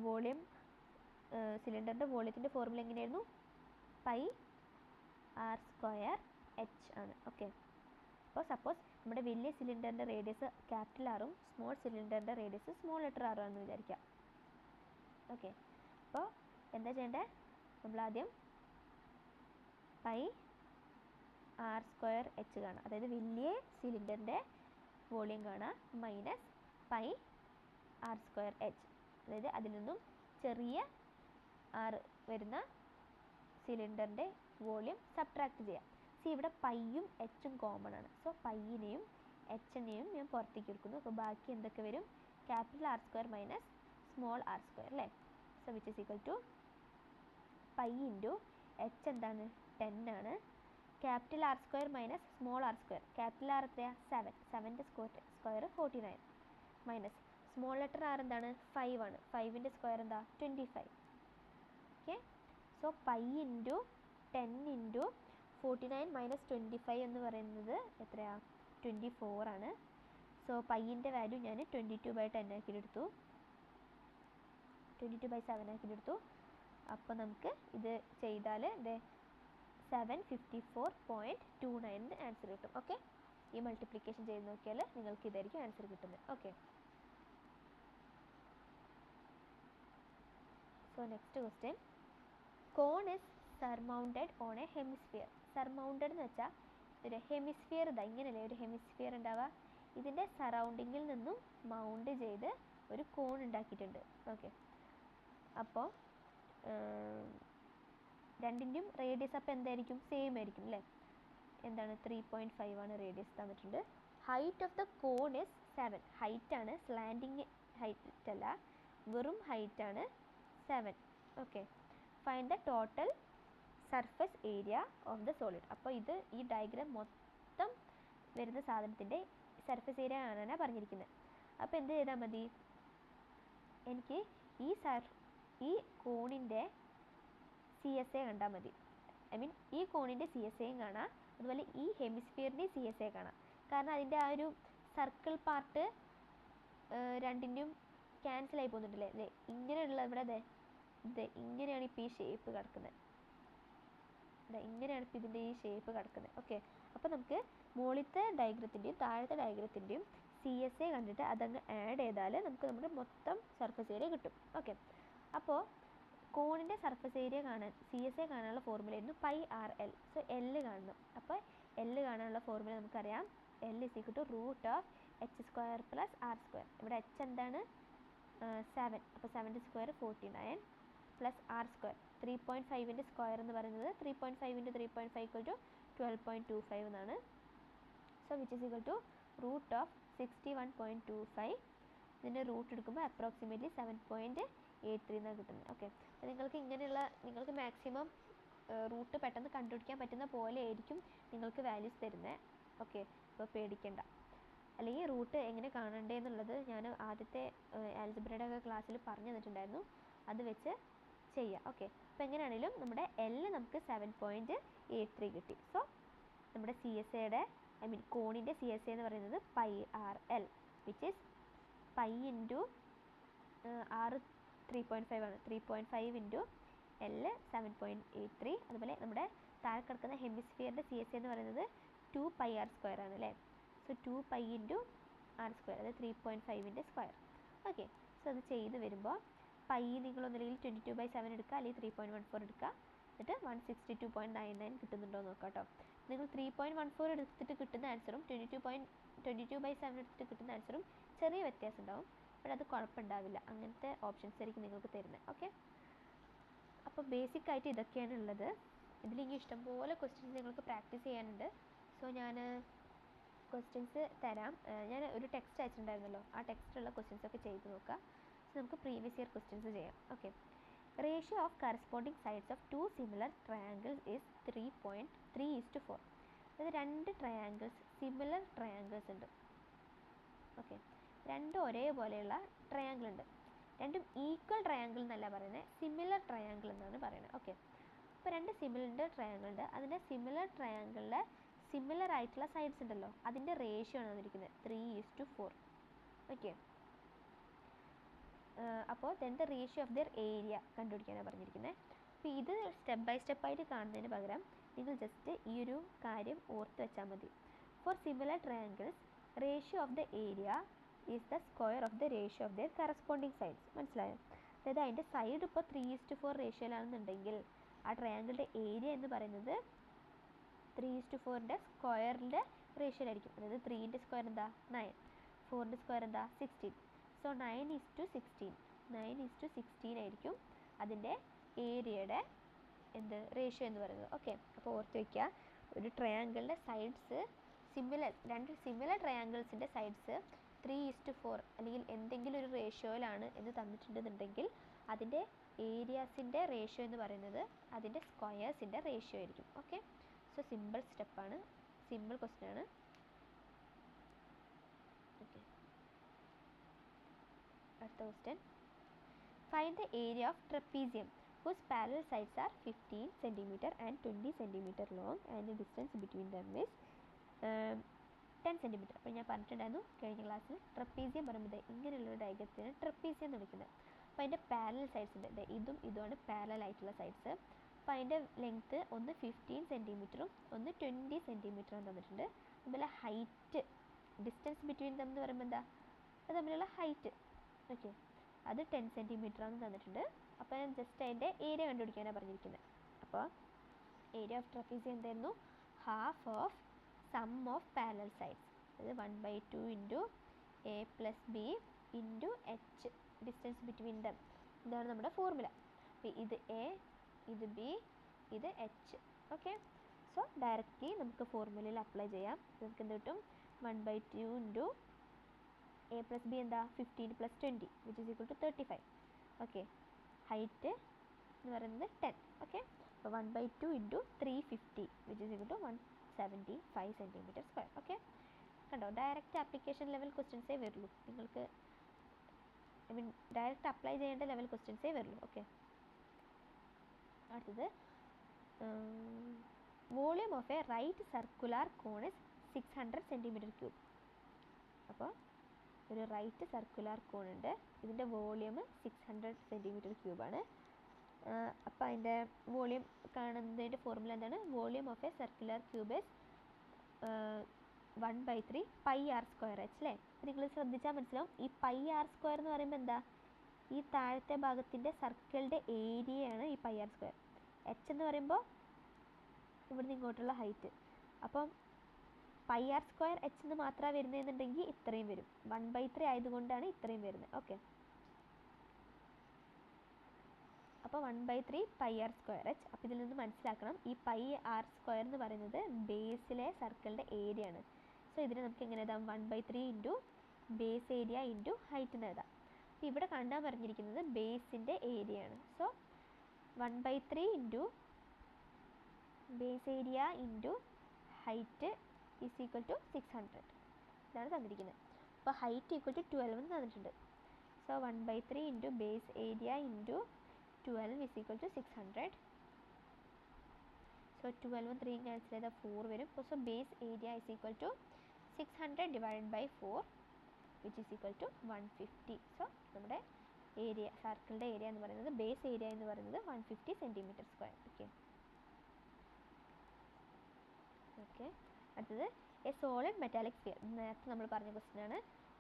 വോളിയം, സിലിണ്ടറിൻ്റെ വോളിയത്തിൻ്റെ ഫോർമുല എങ്ങനെയായിരുന്നു, പൈ ആർ സ്ക്വയർ എച്ച് ആണ്. ഓക്കെ, അപ്പോൾ സപ്പോസ് നമ്മുടെ വലിയ സിലിണ്ടറിൻ്റെ റേഡിയസ് ക്യാപിറ്റൽ ആറും സ്മോൾ സിലിണ്ടറിൻ്റെ റേഡിയസ് സ്മോൾ ലെറ്റർ ആറും ആണെന്ന് വിചാരിക്കാം. ഓക്കെ, അപ്പോൾ എന്താ ചെയ്യേണ്ടത്, നമ്മളാദ്യം പൈ ആർ സ്ക്വയർ എച്ച് കാണാം, അതായത് വലിയ സിലിണ്ടറിൻ്റെ വോളിയം കാണാം, minus pi R square H, അതായത് അതിൽ നിന്നും ചെറിയ ആർ വരുന്ന സിലിണ്ടറിൻ്റെ വോളിയം സബ്ട്രാക്ട് ചെയ്യാം. സി ഇവിടെ പൈയും എച്ചും കോമൺ ആണ്. സോ പൈയിനെയും എച്ചിനെയും ഞാൻ പുറത്തേക്ക് എടുക്കുന്നു. അപ്പോൾ ബാക്കി എന്തൊക്കെ വരും, capital R square minus small R square അല്ലേ. So which is equal to pi into H എന്താണ് 10 ആണ്, capital R square minus small R square, capital R എത്രയാണ് 7, 7ൻ്റെ square 49 minus small letter R എന്താണ് 5 ആണ്, 5ൻ്റെ സ്ക്വയർ എന്താ 25. Okay, so pi into 10 into 49 minus 25 എന്ന് പറയുന്നത് എത്രയാണ് 24 ആണ്. സോ പൈയിൻ്റെ വാല്യൂ ഞാൻ 22/10 ആക്കിയെടുത്തു, 22/7 ആക്കിയെടുത്തു. അപ്പോൾ നമുക്ക് ഇത് ചെയ്താൽ 754.29 ആൻസർ കിട്ടും. ഓക്കെ, ഈ മൾട്ടിപ്ലിക്കേഷൻ ചെയ്ത് നോക്കിയാൽ നിങ്ങൾക്ക് ഇതായിരിക്കും ആൻസർ കിട്ടുന്നത്. Okay, so next question, cone is surmounted on a hemisphere. Surmounted എന്ന് വെച്ചാൽ ഒരു ഹെമിസ്ഫിയർ, ഇങ്ങനെയല്ലേ ഒരു ഹെമിസ്ഫിയർ ഉണ്ടാവുക, ഇതിൻ്റെ സറൗണ്ടിങ്ങിൽ നിന്നും മൗണ്ട് ചെയ്ത് ഒരു കോൺ ഉണ്ടാക്കിയിട്ടുണ്ട്. ഓക്കെ, അപ്പോൾ രണ്ടിൻ്റെയും റേഡിയസ് അപ്പോൾ എന്തായിരിക്കും, സെയിം ആയിരിക്കും അല്ലേ. എന്താണ് 3.5 ആണ് റേഡിയസ് തന്നിട്ടുണ്ട്. Height of the cone is 7, height ആണ്, സ്ലാൻഡിങ് ഹൈറ്റ് അല്ല, വെറും ഹൈറ്റ് ആണ് 7. Okay, find the total surface area of the solid. അപ്പോൾ ഇത് ഈ ഡയഗ്രാം മൊത്തം വരുന്ന സാധനത്തിൻ്റെ സർഫസ് ഏരിയ ആണെന്നാണ് പറഞ്ഞിരിക്കുന്നത്. അപ്പോൾ എന്ത് ചെയ്താൽ മതി, എനിക്ക് ഈ കോണിൻ്റെ സി എസ് എ കണ്ടാൽ മതി. ഐ മീൻ ഈ കോണിൻ്റെ സി എസ് എയും കാണാം, അതുപോലെ ഈ ഹെമിസ്ഫിയറിൻ്റെയും സി എസ് എ കാണാം. കാരണം അതിൻ്റെ ആ ഒരു സർക്കിൾ പാർട്ട് രണ്ടിൻ്റെയും ക്യാൻസൽ ആയി പോകുന്നുണ്ടല്ലേ. അല്ലേ ഇങ്ങനെയുള്ള ഇവിടെ ഇങ്ങനെയാണ് ഇപ്പോൾ ഈ ഷേപ്പ് കിടക്കുന്നത്. ഇങ്ങനെയാണ് ഇപ്പോൾ ഇതിൻ്റെ ഈ ഷേപ്പ് കിടക്കുന്നത്. ഓക്കെ, അപ്പോൾ നമുക്ക് മുകളിലത്തെ ഡയഗ്രത്തിൻ്റെയും താഴത്തെ ഡയഗ്രത്തിൻ്റെയും സി എസ് എ കണ്ടിട്ട് അതങ്ങ് ആഡ് ചെയ്താൽ നമുക്ക് നമ്മുടെ മൊത്തം സർഫസ് ഏരിയ കിട്ടും. ഓക്കെ, അപ്പോൾ കോണിൻ്റെ സർഫസ് ഏരിയ കാണാൻ സി എസ് എ കാണാനുള്ള ഫോർമുല ആയിരുന്നു pi R L. So L കാണണം. അപ്പോൾ എല്ല് കാണാനുള്ള ഫോർമുല നമുക്കറിയാം, L is equal to root of H square plus R square. ഇവിടെ എച്ച് എന്താണ്? 7. അപ്പോൾ 7 സ്ക്വയർ 49 പ്ലസ് ആർ സ്ക്വയർ 3.5ൻ്റെ സ്ക്വയർ എന്ന് പറയുന്നത് 3.5 × 3.5 = 12.25 എന്നാണ്. So which is equal to root of 61.25. ഇതിൻ്റെ റൂട്ട് എടുക്കുമ്പോൾ അപ്രോക്സിമേറ്റ്ലി 7.83 എന്നാണ് കിട്ടുന്നത്. ഓക്കെ, അപ്പോൾ നിങ്ങൾക്ക് മാക്സിമം റൂട്ട് പെട്ടെന്ന് കണ്ടുപിടിക്കാൻ പറ്റുന്ന പോലെ ആയിരിക്കും നിങ്ങൾക്ക് വാല്യൂസ് തരുന്നത്. ഓക്കെ, അപ്പോൾ പേടിക്കണ്ട. അല്ലെങ്കിൽ റൂട്ട് എങ്ങനെ കാണണ്ടേന്നുള്ളത് ഞാൻ ആദ്യത്തെ ആൽജിബ്രയുടെ ഒക്കെ ക്ലാസ്സിൽ പറഞ്ഞു തന്നിട്ടുണ്ടായിരുന്നു, അത് വെച്ച് ചെയ്യുക. ഓക്കെ, അപ്പോൾ എങ്ങനെയാണെങ്കിലും നമ്മുടെ എൽ നമുക്ക് 7.83 കിട്ടി. സോ നമ്മുടെ സി എസ് എയുടെ കോണിൻ്റെ സി എസ് എ എന്ന് പറയുന്നത് pi R L, which is pi into R 3.5 ആണ്. 3.5 ഇൻറ്റു എൽ 7.83. അതുപോലെ നമ്മുടെ താഴെ കിടക്കുന്ന ഹെമിസ്ഫിയറിൻ്റെ സി എസ് എ എന്ന് പറയുന്നത് 2 പൈ ആർ സ്ക്വയർ ആണ് അല്ലേ. So 2 pi into R square, അത് 3.5ൻ്റെ സ്ക്വയർ. ഓക്കെ, സോ അത് ചെയ്ത് വരുമ്പോൾ പൈ നിങ്ങളൊന്നില്ലെങ്കിൽ 22/7 എടുക്കുക, അല്ലെങ്കിൽ 3.14 എടുക്കുക. എന്നിട്ട് 162.99 കിട്ടുന്നുണ്ടോ നോക്കാം കേട്ടോ. നിങ്ങൾ 3.14 എടുത്തിട്ട് കിട്ടുന്ന ആൻസറും 22/7 എടുത്തിട്ട് കിട്ടുന്ന ആൻസറും ചെറിയ വ്യത്യാസം ഉണ്ടാവും. ബട്ട് അത് കുഴപ്പമുണ്ടാവില്ല. അങ്ങനത്തെ ഓപ്ഷൻസ് ആയിരിക്കും നിങ്ങൾക്ക് തരുന്നത്. ഓക്കെ, അപ്പോൾ ബേസിക്കായിട്ട് ഇതൊക്കെയാണ് ഉള്ളത്. ഇതിലിങ്ങനെ ഇഷ്ടംപോലെ ക്വസ്റ്റ്യൻസ് നിങ്ങൾക്ക് പ്രാക്ടീസ് ചെയ്യാനുണ്ട്. സോ ഞാൻ ക്വസ്റ്റ്യൻസ് തരാം. ഞാൻ ഒരു ടെക്സ്റ്റ് അയച്ചിട്ടുണ്ടായിരുന്നല്ലോ, ആ ടെക്സ്റ്റുള്ള ക്വസ്റ്റ്യൻസ് ഒക്കെ ചെയ്ത് നോക്കുക. സോ നമുക്ക് പ്രീവിയസ് ഇയർ ക്വസ്റ്റ്യൻസ് ചെയ്യാം. Okay, ratio of corresponding sides of 2 similar triangles is 3.3:4. അതായത് 2 ട്രയാങ്കിൾസ് സിമിലർ ട്രയാങ്കിൾസ് ഉണ്ട്. ഓക്കെ, രണ്ടും ഒരേപോലെയുള്ള ട്രയാങ്കിൾ ഉണ്ട്. രണ്ടും ഈക്വൽ ട്രയാങ്കിൾ എന്നല്ല പറയുന്നത്, സിമിലർ ട്രയാങ്കിൾ എന്നാണ് പറയുന്നത്. ഓക്കെ, അപ്പോൾ 2 സിമിലർ ട്രയാങ്കിൾ ഉണ്ട്. അതിൻ്റെ സിമിലർ ട്രയാങ്കിളിലെ സിമിലർ ആയിട്ടുള്ള സൈഡ്സ് ഉണ്ടല്ലോ, അതിൻ്റെ റേഷ്യോ ആണ് തന്നിരിക്കുന്നത് 3:4. ഓക്കെ, അപ്പോൾ then the ratio of their area കണ്ടുപിടിക്കാനാണ് പറഞ്ഞിരിക്കുന്നത്. അപ്പോൾ ഇത് സ്റ്റെപ്പ് ബൈ സ്റ്റെപ്പായിട്ട് കാണുന്നതിന് പകരം നിങ്ങൾ ജസ്റ്റ് ഈ ഒരു കാര്യം ഓർത്ത് വെച്ചാൽ മതി. For similar triangles ratio of the area is the square of the ratio of their corresponding sides. മനസ്സിലായോ? അതായത് അതിൻ്റെ സൈഡ് ഇപ്പോൾ 3:4 റേഷ്യോയിലാണെന്നുണ്ടെങ്കിൽ ആ ട്രയാങ്കിളിൻ്റെ ഏരിയ എന്ന് പറയുന്നത് 3:4ൻ്റെ സ്ക്വയറിൻ്റെ റേഷ്യോയിലായിരിക്കും. അതായത് 3ൻ്റെ സ്ക്വയർ എന്താ 9, 4ൻ്റെ സ്ക്വയർ എന്താ 16. സോ 9:16 ആയിരിക്കും അതിൻ്റെ ഏരിയയുടെ റേഷ്യോ എന്ന് പറയുന്നത്. ഓക്കെ, അപ്പോൾ ഓർത്ത് വയ്ക്കുക, ഒരു ട്രയാങ്കിളിൻ്റെ സൈഡ്സ് രണ്ട് സിമിലർ ട്രയാങ്കിൾസിൻ്റെ സൈഡ്സ് 3:4 അല്ലെങ്കിൽ എന്തെങ്കിലും ഒരു റേഷ്യോയിലാണ് എന്ന് തന്നിട്ടുണ്ടെന്നുണ്ടെങ്കിൽ അതിൻ്റെ ഏരിയാസിൻ്റെ റേഷ്യോ എന്ന് പറയുന്നത് അതിൻ്റെ സ്ക്വയേഴ്സിൻ്റെ റേഷ്യോ ആയിരിക്കും. ഓക്കെ, സോ സിമ്പിൾ സ്റ്റെപ്പാണ്, സിമ്പിൾ ക്വസ്റ്റ്യൻ ആണ്. ഓക്കെ, അടുത്ത question. Find the area of trapezium whose parallel sides are 15 cm and 20 cm long and the distance between them is 10 cm. അപ്പോൾ ഞാൻ പറഞ്ഞിട്ടുണ്ടായിരുന്നു കഴിഞ്ഞ ക്ലാസ്സിൽ ട്രപ്പീസിയം പറയുമ്പോൾ ഇങ്ങനെയുള്ളൊരു ഡയഗ്രത്തിനാണ് ട്രപ്പീസിയം എന്ന് വിളിക്കുന്നത്. അപ്പോൾ അതിൻ്റെ പാരലൽ സൈഡ്സ് ഉണ്ട്, ഇതുമാണ് പാരലൽ ആയിട്ടുള്ള സൈഡ്സ്. അപ്പോൾ അതിൻ്റെ ലെങ്ത്ത് ഒന്ന് 15 cm ഒന്ന് 20 cm തന്നിട്ടുണ്ട്. അതുപോലെ ഹൈറ്റ് ഡിസ്റ്റൻസ് ബിറ്റ്വീൻ ദം എന്ന് പറയുമ്പോൾ എന്താ, അത് തമ്മിലുള്ള ഹൈറ്റ്. ഓക്കെ, അത് 10 cm തന്നിട്ടുണ്ട്. അപ്പോൾ ഞാൻ ജസ്റ്റ് അതിൻ്റെ ഏരിയ കണ്ടുപിടിക്കാനാണ് പറഞ്ഞിരിക്കുന്നത്. അപ്പോൾ ഏരിയ ഓഫ് ട്രപ്പീസിയം എന്തായിരുന്നു? Half of sum of parallel sides, അതായത് 1/2 into A plus B into H distance between them. ഇതാണ് നമ്മുടെ ഫോർമുല. അപ്പോൾ ഇത് എ, ഇത് ബി, ഇത് എച്ച്. ഓക്കെ, സോ ഡയറക്റ്റ്ലി നമുക്ക് ഫോർമുലയിൽ അപ്ലൈ ചെയ്യാം. നമുക്ക് എന്ത് കിട്ടും? 1/2 ഇൻറ്റു എ പ്ലസ് ബി എന്താ 15 + 20 which is equal to 35. Okay, height എന്ന് പറയുന്നത് 10. ഓക്കെ, അപ്പോൾ 1/2 into 350 which is equal to 175 cm². Okay, കണ്ടോ, ഡയറക്റ്റ് ആപ്ലിക്കേഷൻ ലെവൽ ക്വസ്റ്റ്യൻസേ വരുള്ളൂ. നിങ്ങൾക്ക് ഐ മീൻ ഡയറക്റ്റ് അപ്ലൈ ചെയ്യേണ്ട ലെവൽ ക്വസ്റ്റ്യൻസേ വരുള്ളൂ. ഓക്കെ, അടുത്തത് volume of a right circular cone is 600 cm3. അപ്പോൾ ഒരു റൈറ്റ് സർക്കുലർ കോൺ ഉണ്ട്, ഇതിൻ്റെ വോളിയം 600 cm3 ആണ്. അപ്പോൾ അതിൻ്റെ വോളിയം കാണുന്നതിൻ്റെ ഫോർമുല എന്താണ്? Volume of A circular cube is 1/3 πr²h അല്ലേ. നിങ്ങൾ ശ്രദ്ധിച്ചാൽ മനസ്സിലാവും, ഈ πr² എന്ന് പറയുമ്പോൾ എന്താ, ഈ താഴത്തെ ഭാഗത്തിൻ്റെ സർക്കിളിൻ്റെ ഏരിയയാണ് ഈ πr². h എന്ന് പറയുമ്പോൾ ഇവിടുന്ന് ഇങ്ങോട്ടുള്ള ഹൈറ്റ്. അപ്പം πr²h എന്ന് മാത്രമാണ് വരുന്നതെന്നുണ്ടെങ്കിൽ ഇത്രയും വരും. 1/3 ആയതുകൊണ്ടാണ് ഇത്രയും വരുന്നത്. ഓക്കെ, അപ്പോൾ 1/3 πr²h. അപ്പോൾ ഇതിൽ നിന്ന് മനസ്സിലാക്കണം, ഈ πr² എന്ന് പറയുന്നത് ബേസിലെ സർക്കിളിൻ്റെ ഏരിയ ആണ്. സോ ഇതിനെ നമുക്ക് എങ്ങനെ എഴുതാം? 1/3 into base area into height എന്ന് എഴുതാം. അപ്പോൾ ഇവിടെ കണ്ടാൻ പറഞ്ഞിരിക്കുന്നത് ബേസിൻ്റെ ഏരിയ ആണ്. So 1/3 into base area into height is equal to 600. ഇതാണ് തന്നിരിക്കുന്നത്. അപ്പോൾ ഹൈറ്റ് ഈക്വൽ ടു 12 എന്ന് തന്നിട്ടുണ്ട്. So 1/3 into base area into 12 is equal to 600. So 12 3 cancel ചെയ്താൽ 4 വരും. So base area is equal to 600 divided by 4 which is equal to 150. So നമ്മുടെ area, സർക്കിളിൻ്റെ area എന്ന് പറയുന്നത്, ബേസ് ഏരിയ എന്ന് പറയുന്നത് 150 cm². ഓക്കെ ഓക്കെ അടുത്തത് എ സോളിഡ് മെറ്റാലിക് സ്ഫിയർ. നേരത്തെ നമ്മൾ പറഞ്ഞ ക്വസ്റ്റ്യൻ ആണ്.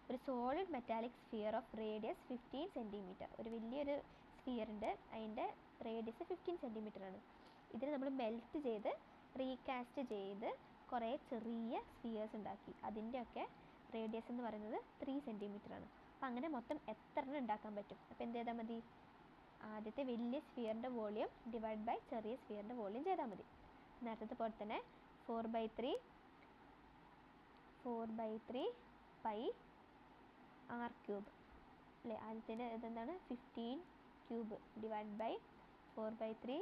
ഒരു solid metallic sphere of radius 15 cm. ഒരു വലിയൊരു സ്ഫിയർ ഉണ്ട്, അതിൻ്റെ റേഡിയസ് 15 cm ആണ്. ഇതിന് നമ്മൾ മെൽറ്റ് ചെയ്ത് റീകാസ്റ്റ് ചെയ്ത് കുറേ ചെറിയ സ്ഫിയേഴ്സ് ഉണ്ടാക്കി. അതിൻ്റെയൊക്കെ റേഡിയസ് എന്ന് പറയുന്നത് 3 cm ആണ്. അപ്പം അങ്ങനെ മൊത്തം എത്ര എണ്ണം ഉണ്ടാക്കാൻ പറ്റും? അപ്പോൾ എന്ത് ചെയ്താൽ മതി? ആദ്യത്തെ വലിയ സ്ഫിയറിൻ്റെ വോളിയം ഡിവൈഡ് ബൈ ചെറിയ സ്ഫിയറിൻ്റെ വോളിയം ചെയ്താൽ മതി. നേരത്തെ പോലെ തന്നെ 4/3 πr³ അല്ലേ. ആദ്യത്തിൻ്റെ ഇതെന്താണ്? 15 ക്യൂബ് ഡിവൈഡ് ബൈ 4/3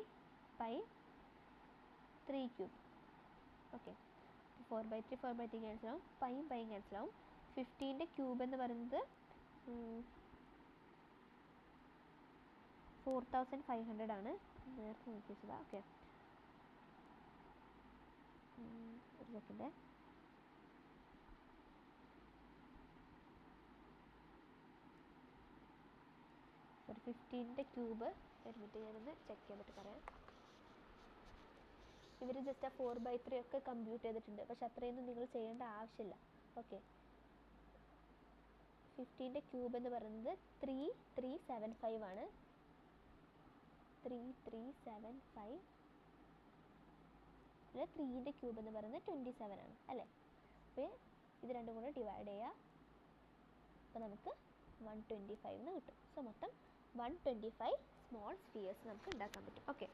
π3³. ഓക്കെ, 4/3 ക്യാൻസലാവും, പൈയും ക്യാൻസലാവും. 15ൻ്റെ ക്യൂബ് എന്ന് പറയുന്നത് 4500 ആണ്. നേരത്തെ നോക്കി വെച്ചതാ. ഓക്കെ, ഒരു സെക്കൻഡ്. ഒരു 15ൻ്റെ ക്യൂബ് എന്നിട്ട് ഞാനൊന്ന് ചെക്ക് ചെയ്തിട്ട് പറയാം. ഇവർ ജസ്റ്റ് ആ 4/3 ഒക്കെ കമ്പ്യൂട്ട് ചെയ്തിട്ടുണ്ട്, പക്ഷെ അത്രയൊന്നും നിങ്ങൾ ചെയ്യേണ്ട ആവശ്യമില്ല. ഓക്കെ, 15ൻ്റെ ക്യൂബ് എന്ന് പറയുന്നത് 3375 ആണ്. 3375 പിന്നെ 3ൻ്റെ ക്യൂബ് എന്ന് പറയുന്നത് 27 ആണ് അല്ലേ. അപ്പോൾ ഇത് രണ്ടും കൂടെ ഡിവൈഡ് ചെയ്യുക, അപ്പോൾ നമുക്ക് 125 എന്ന് കിട്ടും. സോ മൊത്തം 125 സ്മോൾ സ്ഫിയേഴ്സ് നമുക്ക് ഉണ്ടാക്കാൻ പറ്റും. ഓക്കെ,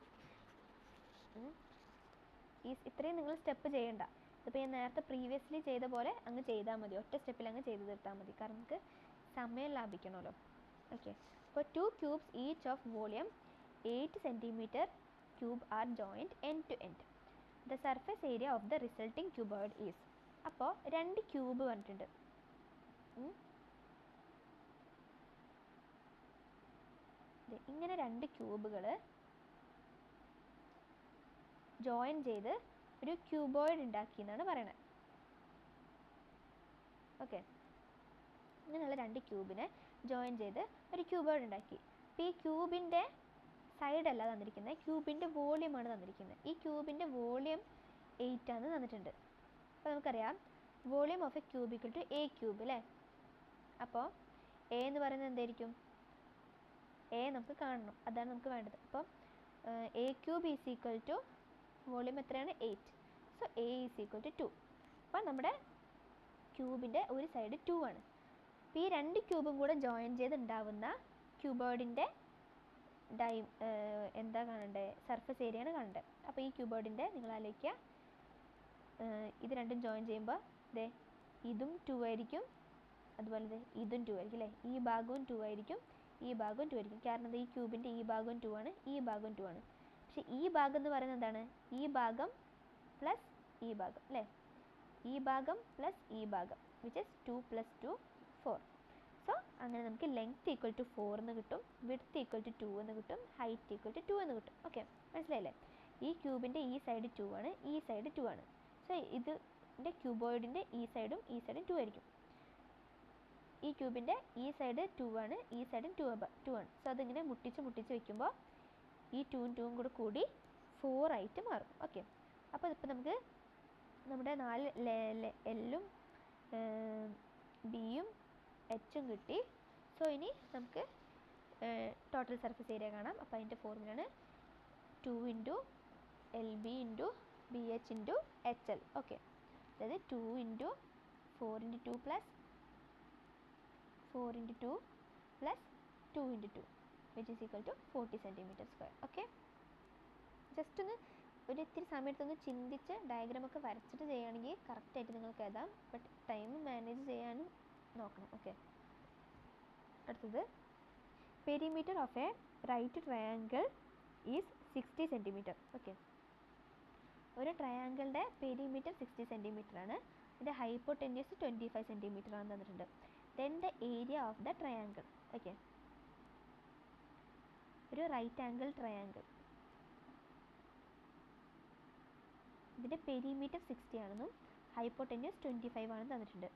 ഇത്രയും നിങ്ങൾ സ്റ്റെപ്പ് ചെയ്യണ്ട. ഇതിപ്പോൾ ഞാൻ നേരത്തെ പ്രീവിയസ്ലി ചെയ്ത പോലെ അങ്ങ് ചെയ്താൽ മതി, ഒറ്റ സ്റ്റെപ്പിൽ അങ്ങ് ചെയ്ത് തീർത്താൽ മതി, കാരണം നമുക്ക് സമയം ലാഭിക്കണമല്ലോ. ഓക്കെ, അപ്പോൾ 2 cubes each of volume 8 cm³ are joined end to end. The surface area of the resulting cuboid is. അപ്പോൾ 2 ക്യൂബ് പറഞ്ഞിട്ടുണ്ട്. ഇങ്ങനെ 2 ക്യൂബുകൾ ജോയിൻ ചെയ്ത് ഒരു ക്യൂബോയിഡ് ഉണ്ടാക്കി എന്നാണ് പറയണത്. ഓക്കെ, ഇങ്ങനെയുള്ള 2 ക്യൂബിനെ ജോയിൻ ചെയ്ത് ഒരു ക്യൂബോയിഡ് ഉണ്ടാക്കി. അപ്പോൾ ഈ ക്യൂബിൻ്റെ സൈഡല്ല തന്നിരിക്കുന്നത്, ക്യൂബിൻ്റെ വോളിയമാണ് തന്നിരിക്കുന്നത്. ഈ ക്യൂബിൻ്റെ വോളിയം 8 ആണ് തന്നിട്ടുണ്ട്. അപ്പോൾ നമുക്കറിയാം volume of a cube equal to A cube അല്ലേ. അപ്പോൾ എ എന്ന് പറയുന്നത് എന്തായിരിക്കും? എ നമുക്ക് കാണണം, അതാണ് നമുക്ക് വേണ്ടത്. അപ്പം A cube is equal to volume എത്രയാണ്? 8. So A is equal to 2. അപ്പോൾ നമ്മുടെ ക്യൂബിൻ്റെ ഒരു സൈഡ് 2 ആണ്. അപ്പോൾ ഈ 2 ക്യൂബും കൂടെ ജോയിൻ ചെയ്ത് ഉണ്ടാവുന്ന ക്യൂബോയിഡിൻ്റെ എന്താ കാണണ്ടേ? സർഫസ് ഏരിയയാണ് കാണേണ്ടത്. അപ്പോൾ ഈ ക്യൂബോയിഡിൻ്റെ നിങ്ങൾ ആലോചിക്കുക, ഇത് രണ്ടും ജോയിൻ ചെയ്യുമ്പോൾ ഇതും 2 ആയിരിക്കും, അതുപോലെ ഇതും 2 ആയിരിക്കും അല്ലേ. ഈ ഭാഗവും 2 ആയിരിക്കും, ഈ ഭാഗവും 2 ആയിരിക്കും. കാരണം ഈ ക്യൂബിൻ്റെ ഈ ഭാഗവും 2 ആണ്, ഈ ഭാഗവും 2 ആണ്. പക്ഷെ ഈ ഭാഗം എന്ന് പറയുന്നത് എന്താണ്? ഈ ഭാഗം പ്ലസ് ഈ ഭാഗം അല്ലേ. ഈ ഭാഗം പ്ലസ് ഈ ഭാഗം വിച്ച് ഇസ് 2 + 2 4. സോ അങ്ങനെ നമുക്ക് ലെങ്ത് ഈക്വൽ ടു 4 എന്ന് കിട്ടും, വിഡ്ത്ത് ഈക്വൽ ടു 2 എന്ന് കിട്ടും, ഹൈറ്റ് ഈക്വൽ ടു 2 എന്ന് കിട്ടും. ഓക്കെ, മനസ്സിലായില്ലേ? ഈ ക്യൂബിൻ്റെ ഈ സൈഡ് 2 ആണ്, ഈ സൈഡ് 2 ആണ്. സോ ഇതിൻ്റെ ക്യൂബോയിഡിൻ്റെ ഈ സൈഡും 2 ആയിരിക്കും. ഈ ക്യൂബിൻ്റെ ഈ സൈഡ് 2 ആണ്, ഈ സൈഡും 2 ആണ്. സോ അതിങ്ങനെ മുട്ടിച്ച് വയ്ക്കുമ്പോൾ ഈ 2ഉം 2ഉം കൂടെ കൂടി 4 ആയിട്ട് മാറും. ഓക്കെ, അപ്പോൾ ഇപ്പോൾ നമുക്ക് നമ്മുടെ 4 എല്ലും ബിയും എച്ചും കിട്ടി. സോ ഇനി നമുക്ക് ടോട്ടൽ സർഫസ് ഏരിയ കാണാം. അപ്പോൾ അതിൻ്റെ ഫോർമുലയാണ് 2 into L B into B H into H L. Okay, അതായത് 2 into 4 into 2 plus 4 into 2 plus 2 into 2 which is equal to 40 centimetre square. Okay, just ഒന്ന് ഒരു ഇത്തിരി സമയത്തൊന്ന് ചിന്തിച്ച് ഡയഗ്രാമൊക്കെ വരച്ചിട്ട് ചെയ്യുകയാണെങ്കിൽ കറക്റ്റായിട്ട് നിങ്ങൾക്ക് എഴുതാം. ബട്ട് ടൈം മാനേജ് ചെയ്യാനും നോക്കണം. ഓക്കെ, അടുത്തത് perimeter of a right triangle is 60 centimetre. Okay, ഒരു ട്രയാങ്കിളുടെ പെരിമീറ്റർ 60 സെൻറ്റിമീറ്റർ ആണ്. ഇതിൻ്റെ ഹൈപ്പോടെന്യൂസ് 25 സെൻറ്റിമീറ്റർ ആണ് തന്നിട്ടുണ്ട്. Then the area of the triangle. Okay, ഒരു റൈറ്റ് ആംഗിൾ ട്രയാങ്കിൾ, ഇതിൻ്റെ പെരിമീറ്റർ 60 ആണെന്നും ഹൈപ്പോടെന്യൂസ് 25 ആണെന്ന് തന്നിട്ടുണ്ട്.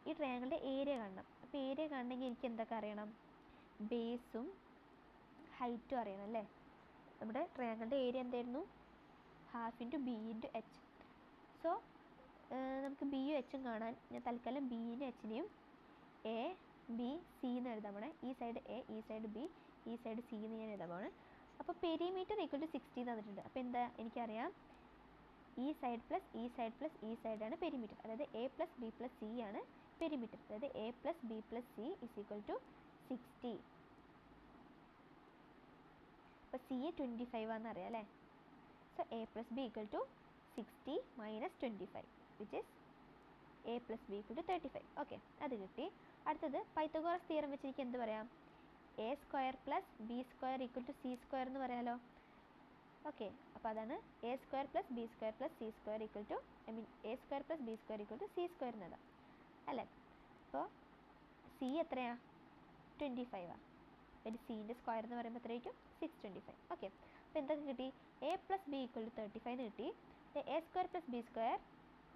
ഈ ട്രയാങ്കിളിൻ്റെ ഏരിയ കാണണം. അപ്പോൾ ഏരിയ കാണണമെങ്കിൽ എനിക്ക് എന്തൊക്കെ അറിയണം? ബേസും ഹൈറ്റും അറിയണം അല്ലേ? നമ്മുടെ ട്രയാങ്കിളിൻ്റെ ഏരിയ എന്തായിരുന്നു? Half into B into H. So നമുക്ക് ബിയും എച്ചും കാണാൻ ഞാൻ തൽക്കാലം ബിയും എച്ചിനെയും എ ബി സി എന്ന് എഴുതാൻ പോണേ. ഈ സൈഡ് എ, ഈ സൈഡ് ബി, ഈ സൈഡ് സി എന്ന് ഞാൻ എഴുതാൻ പോണേ. അപ്പോൾ പെരിമീറ്റർ ഈക്വൽ ടു 60 തന്നിട്ടുണ്ട്. അപ്പോൾ എന്താ എനിക്കറിയാം? ഈ സൈഡ് പ്ലസ് ഈ സൈഡ് പ്ലസ് ഈ സൈഡാണ് പെരിമീറ്റർ. അതായത് A plus B plus C ആണ് പെരിമീറ്റർ. അതായത് A plus B plus C is equal to 60. അപ്പോൾ സി 25 ആണെന്ന് അറിയാം അല്ലേ? So A plus B equal to 60 minus 25 which is A plus B equal to 35. Okay, അത് കിട്ടി. അടുത്തത് പൈത്തഗോറസ് തിയറം വെച്ച് എനിക്ക് എന്ത് പറയാം? A square plus B square equal to C square എന്ന് പറയാമല്ലോ. ഓക്കെ, അപ്പോൾ അതാണ് A square plus B square plus C square equal to A square plus B square equal to C square എന്നതാണ് അല്ലേ? അപ്പോൾ സി എത്രയാണ്? 25 ആണ്. ഒരു സീൻ്റെ സ്ക്വയർ എന്ന് പറയുമ്പോൾ എത്രയായിരിക്കും? 625. ഓക്കെ, അപ്പോൾ എന്തൊക്കെ കിട്ടി? A plus B equal to 35 എന്ന് കിട്ടി. A square plus B square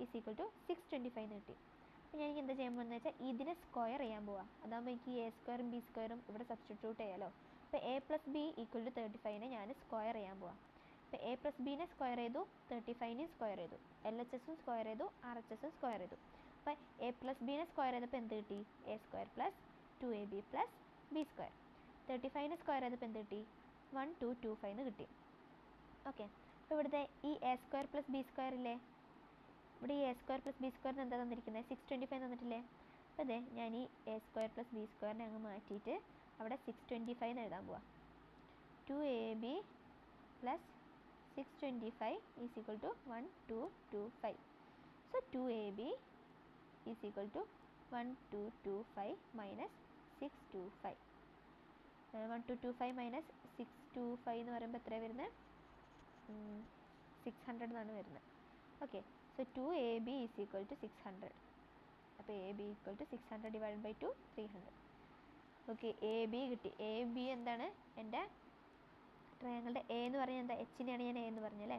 is equal to 625 എന്ന് കിട്ടി. അപ്പോൾ ഞാൻ എനിക്ക് എന്താ ചെയ്യാൻ പോകുന്നത് വെച്ചാൽ ഇതിനെ സ്ക്വയർ ചെയ്യാൻ പോവാം. അതാകുമ്പോൾ എനിക്ക് എ സ്ക്വയറും ബി സ്ക്വയറും ഇവിടെ സബ്സ്റ്റിറ്റ്യൂട്ട് ചെയ്യാമല്ലോ. അപ്പോൾ A plus B equal to 35നെ ഞാൻ സ്ക്വയർ ചെയ്യാൻ പോവാം. അപ്പോൾ എ പ്ലസ് ബിനെ സ്ക്വയർ ചെയ്തു, 35നെ സ്ക്വയർ ചെയ്തു, എൽ എച്ച് എസും സ്ക്വയർ ചെയ്തു, ആർ എച്ച് എസും സ്ക്വയർ ചെയ്തു. അപ്പോൾ എ പ്ലസ് ബിനെ സ്ക്വയർ ചെയ്തപ്പോൾ എന്ത് കിട്ടി? A square plus 2ab plus B square. 35നെ സ്ക്വയർ ചെയ്തപ്പോൾ എന്ത് കിട്ടി? 1225 എന്ന് കിട്ടി. ഓക്കെ, അപ്പോൾ ഇവിടുത്തെ ഈ A square plus B square ഇല്ലേ? ഇവിടെ ഈ എ സ്ക്വയർ പ്ലസ് ബി സ്ക്വയറിന് എന്താ തന്നിരിക്കുന്നത്? 625 തന്നിട്ടില്ലേ? അപ്പോൾ അതെ, ഞാൻ ഈ എ സ്ക്വയർ പ്ലസ് ബി സ്ക്വയറിനെ അങ്ങ് മാറ്റിയിട്ട് അവിടെ 625 എന്ന് എഴുതാൻ പോവാം. 2ab plus 625 is equal to 1225. So 2ab is equal to 1225 minus 625. 1225 minus 625 എന്ന് പറയുമ്പോൾ എത്രയാണ് വരുന്നത്? 600 എന്നാണ് വരുന്നത്. Okay, so 2ab is equal to 600. അപ്പോൾ ab equal to 600 divide by 2 300. Okay, A B കിട്ടി. എ ബി എന്താണ്? എൻ്റെ ട്രയാങ്കിളുടെ എ എന്ന് പറഞ്ഞാൽ എന്താ? എച്ചിനെയാണ് ഞാൻ എ എന്ന് പറഞ്ഞല്ലേ,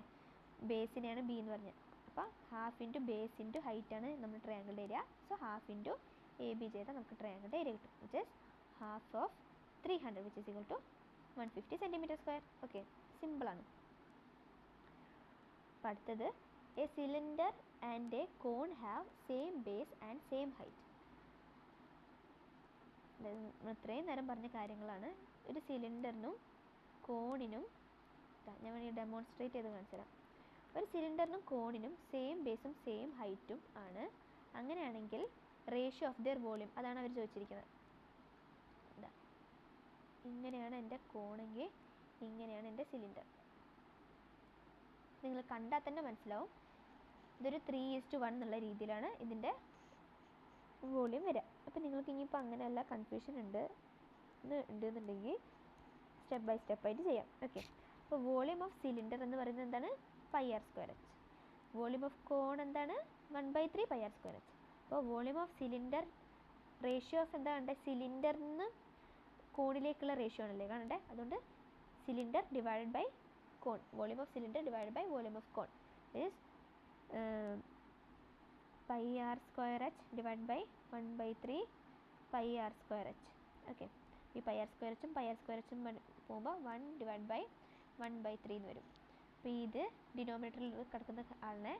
ബേസിനെയാണ് ബി എന്ന് പറഞ്ഞത്. അപ്പോൾ half into base into height ആണ് നമ്മുടെ ട്രയാങ്കിളുടെ area. So half into A B ചെയ്താൽ നമുക്ക് ട്രയാങ്കിളുടെ ഏരിയ കിട്ടും, which is half of 300 which is equal to 150 centimetre square. Okay, സിമ്പിളാണ്. അപ്പോൾ അടുത്തത് a cylinder and a cone have same base and same height. ഇത്രയും നേരം പറഞ്ഞ കാര്യങ്ങളാണ്. ഒരു സിലിണ്ടറിനും കോണിനും ഞാൻ വേണമെങ്കിൽ ഡെമോൺസ്ട്രേറ്റ് ചെയ്ത് കാണിച്ചു തരാം. ഒരു സിലിണ്ടറിനും കോണിനും സെയിം ബേസും സെയിം ഹൈറ്റും ആണ്. അങ്ങനെയാണെങ്കിൽ റേഷ്യോ ഓഫ് ദിയർ വോളിയം, അതാണ് അവർ ചോദിച്ചിരിക്കുന്നത്. ഇങ്ങനെയാണ് എൻ്റെ കോണെങ്കിൽ, ഇങ്ങനെയാണ് എൻ്റെ സിലിണ്ടർ. നിങ്ങൾ കണ്ടാൽ തന്നെ മനസ്സിലാവും ഇതൊരു 3:1 എന്നുള്ള രീതിയിലാണ് ഇതിൻ്റെ വോളിയം വരിക. അപ്പോൾ നിങ്ങൾക്ക് ഇനിയിപ്പോൾ അങ്ങനെയല്ല കൺഫ്യൂഷൻ ഉണ്ടെന്നുണ്ടെങ്കിൽ സ്റ്റെപ്പ് ബൈ സ്റ്റെപ്പായിട്ട് ചെയ്യാം. ഓക്കെ, അപ്പോൾ വോളിയം ഓഫ് സിലിണ്ടർ എന്ന് പറയുന്നത് എന്താണ്? πr²h. വോളിയം ഓഫ് കോൺ എന്താണ്? 1/3 πr²h. അപ്പോൾ volume of cylinder ratio of എന്താ കണ്ടേ, സിലിണ്ടറിൽ നിന്ന് കോണിലേക്കുള്ള റേഷ്യോ ആണല്ലേ കാണണ്ടേ. അതുകൊണ്ട് cylinder divided by cone, volume of cylinder divided by volume of cone is pi r square h divided by 1/3 pi r square h. Okay, ഈ pi r square h pi r square h പോകുമ്പോൾ 1 divided by 1/3 എന്ന് വരും. അപ്പോൾ ഇത് ഡിനോമിനേറ്ററിൽ കിടക്കുന്ന ആളിനെ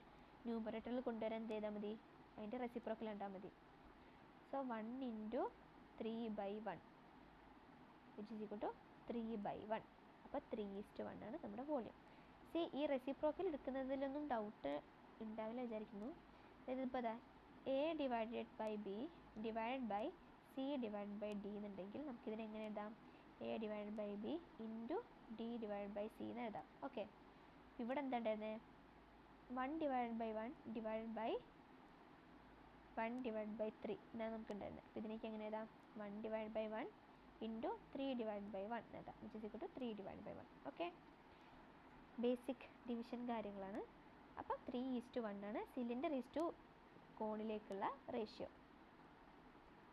ന്യൂമറേറ്ററിൽ കൊണ്ടുവരാൻ എന്ത് ചെയ്താൽ മതി, അതിൻ്റെ റെസിപ്രോക്കൽ ഉണ്ടാൽ മതി. So 1 × 3/1 which is equal to 3/1. അപ്പോൾ 3:1 ആണ് നമ്മുടെ വോളിയം. ഈ റെസിപ്രോക്കൽ എടുക്കുന്നതിലൊന്നും ഡൗട്ട് ഉണ്ടാവില്ല വിചാരിക്കുന്നു. അതായത് ഇപ്പോൾ അതാ A divided by B divided by C divided by D എന്നുണ്ടെങ്കിൽ നമുക്കിതിനെ എങ്ങനെ എഴുതാം, A divided by B into D divided by C എന്ന് എഴുതാം. ഓക്കെ, ഇവിടെ എന്താ ഉണ്ടായിരുന്നത്, 1 divided by 1 divided by 1 divided by 3 എന്നാണ് നമുക്ക് ഉണ്ടായിരുന്നത്. അപ്പോൾ ഇതിനേക്ക് എങ്ങനെ എഴുതാം, 1 divided by 1 into 3 divided by 1 എന്ന് എഴുതാം, which is equal to 3 divided by 1. Okay, basic division കാര്യങ്ങളാണ്. അപ്പോൾ 3:1 ആണ് സിലിണ്ടർ ഈസ് ടു കോണിലേക്കുള്ള ratio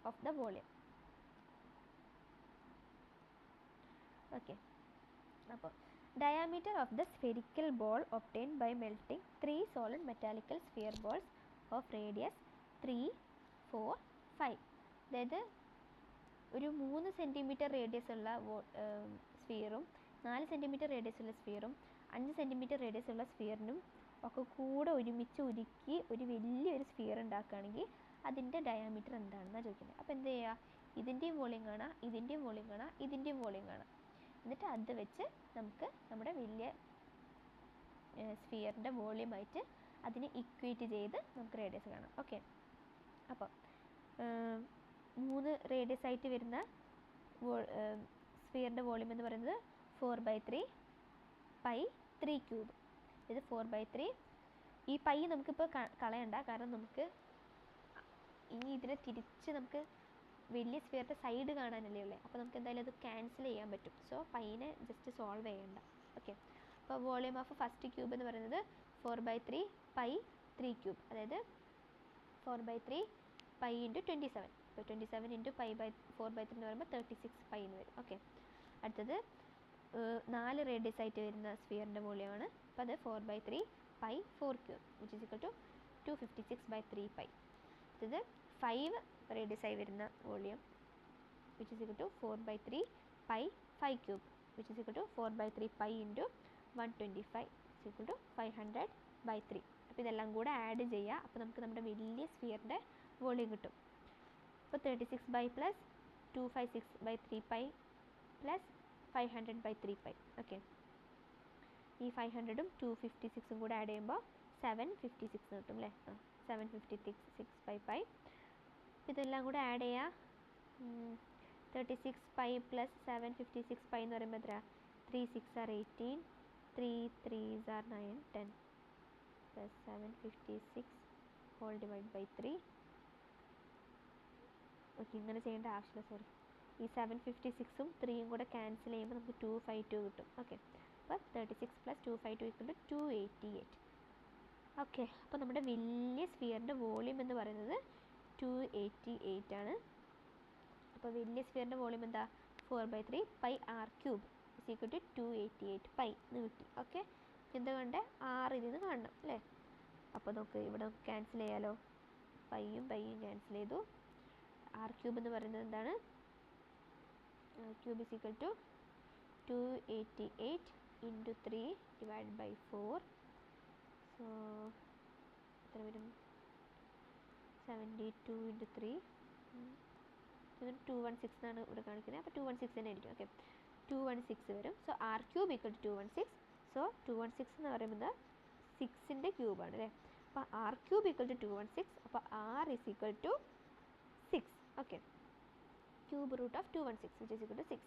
of the volume. Okay, അപ്പോൾ diameter of the spherical ball obtained by melting 3 solid metallical sphere balls of radius 3, 4, 5. അതായത് ഒരു 3 centimetre radius ഉള്ള സ്ഫിയറും 4 centimetre radius ഉള്ള സ്ഫിയറും 5 centimetre radius ഉള്ള സ്ഫിയറിനും ഒക്കെ കൂടെ ഒരുമിച്ച് ഉരുക്കി ഒരു വലിയൊരു സ്ഫിയർ ഉണ്ടാക്കുകയാണെങ്കിൽ അതിൻ്റെ ഡയാമീറ്റർ എന്താണെന്നാണ് ചോദിക്കുന്നത്. അപ്പോൾ എന്ത് ചെയ്യുക, ഇതിൻ്റെയും വോളിയം കാണാം, ഇതിൻ്റെയും വോളിയം കാണാം, ഇതിൻ്റെയും വോളിയം കാണാം. എന്നിട്ട് അത് വെച്ച് നമുക്ക് നമ്മുടെ വലിയ സ്ഫിയറിൻ്റെ വോളിയമായിട്ട് അതിനെ ഇക്വേറ്റ് ചെയ്ത് നമുക്ക് റേഡിയസ് കാണാം. ഓക്കെ, അപ്പോൾ 3 റേഡിയസ് ആയിട്ട് വരുന്ന സ്ഫിയറിൻ്റെ വോളിയം എന്ന് പറയുന്നത് 4/3 pi 3³ ഇത് 4/3. ഈ പൈ നമുക്കിപ്പോൾ കളയണ്ട, കാരണം നമുക്ക് ഇനി ഇതിനെ തിരിച്ച് നമുക്ക് വലിയ സ്ഫിയറിൻ്റെ സൈഡ് കാണാനല്ലേ ഉള്ളത്. അപ്പോൾ നമുക്ക് എന്തായാലും അത് ക്യാൻസൽ ചെയ്യാൻ പറ്റും. സോ പൈനെ ജസ്റ്റ് സോൾവ് ചെയ്യണ്ട. ഓക്കെ, അപ്പോൾ വോളിയം ഓഫ് ഫസ്റ്റ് ക്യൂബ് എന്ന് പറയുന്നത് 4/3 pi 3³, അതായത് 4/3 pi × 27. അപ്പോൾ 27 × pi/4/3 എന്ന് പറയുമ്പോൾ 36 pi എന്ന് വരും. ഓക്കെ, അടുത്തത് 4 റേഡിയസ് ആയിട്ട് വരുന്ന സ്ഫിയറിൻ്റെ വോളിയമാണ്. അപ്പോൾ അത് 4/3 pi 4³ which is equal to 256/3 pi. ഇത് 5 റേഡിയസ് ആയി വരുന്ന volume which is equal to 4/3 pi 5³ which is equal to 4/3 pi × 125 is equal to 500/3. അപ്പോൾ ഇതെല്ലാം കൂടെ ആഡ് ചെയ്യുക. അപ്പോൾ നമുക്ക് നമ്മുടെ വലിയ സ്ഫിയറിൻ്റെ വോളിയം കിട്ടും. അപ്പോൾ 36 plus 256/3 pi plus 500/3 pi. Okay, ഈ 500ഉം 256ഉം കൂടെ ആഡ് ചെയ്യുമ്പോൾ 756 കിട്ടും അല്ലേ. 756 pi. ഇതെല്ലാം കൂടെ ആഡ് ചെയ്യുക. 36 pi പ്ലസ് 756 pi എന്ന് പറയുമ്പോൾ എത്ര, 3 6 are 18, 3 3s are 9, 10 plus 756 whole divided by 3. Okay, ഇങ്ങനെ ചെയ്യേണ്ട ആവശ്യമില്ല, സോറി. ഈ 756ഉം 3യും കൂടെ ക്യാൻസൽ ചെയ്യുമ്പോൾ നമുക്ക് 252 കിട്ടും. ഓക്കെ, അപ്പോൾ 36 പ്ലസ് 252 = 288. ഓക്കെ, അപ്പോൾ നമ്മുടെ വലിയ സ്ഫിയറിൻ്റെ വോളിയം എന്ന് പറയുന്നത് 288 ആണ്. അപ്പോൾ വലിയ സ്ഫിയറിൻ്റെ വോളിയം എന്താ, 4/3 pi r³ is equal to 288 pi എന്ന് കിട്ടി. ഓക്കെ, എന്തുകൊണ്ട് r ഇതിൽ നിന്ന് കാണണം അല്ലേ. അപ്പോൾ നമുക്ക് ഇവിടെ ക്യാൻസൽ ചെയ്യാലോ, പൈയും ക്യാൻസൽ ചെയ്തു. r³ എന്ന് പറയുന്നത് എന്താണ്, r³ is equal to 288 × 3 divided by 4. So എത്ര വരും, 72 × 3. 216 എന്നാണ് ഇവിടെ കാണിക്കുന്നത്. അപ്പോൾ 216 തന്നെ ആയിരിക്കും. ഓക്കെ, 216 വരും. So r³ = 216. സോ 216 എന്ന് പറയുന്നത് 6ൻ്റെ ക്യൂബാണ് അല്ലേ. അപ്പോൾ r³ = 216. അപ്പോൾ r is equal to 6. Okay, cube root of 216 which is equal to 6.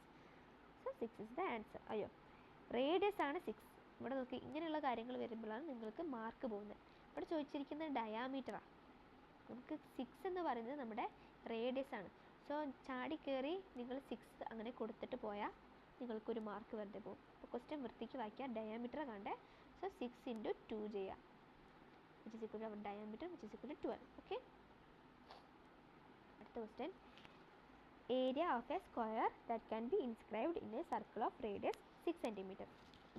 So 6 is the answer. അയ്യോ, റേഡിയസ് ആണ് 6. ഇവിടെ നോക്കി, ഇങ്ങനെയുള്ള കാര്യങ്ങൾ വരുമ്പോഴാണ് നിങ്ങൾക്ക് മാർക്ക് പോകുന്നത്. ഇവിടെ ചോദിച്ചിരിക്കുന്നത് ഡയാമീറ്ററാണ്. നമുക്ക് 6 എന്ന് പറയുന്നത് നമ്മുടെ റേഡിയസ് ആണ്. സോ ചാടി കയറി നിങ്ങൾ 6 അങ്ങനെ കൊടുത്തിട്ട് പോയാൽ നിങ്ങൾക്കൊരു മാർക്ക് വെറുതെ പോകും. അപ്പോൾ ക്വസ്റ്റ്യൻ വൃത്തിക്ക് വായിക്കുക, ഡയാമീറ്റർ കണ്ടേ. സോ 6 × 2 ചെയ്യുക which is equal to our diameter which is equal to 12. Okay, അടുത്ത question, area of A square that can be inscribed in A circle of radius 6 centimetre.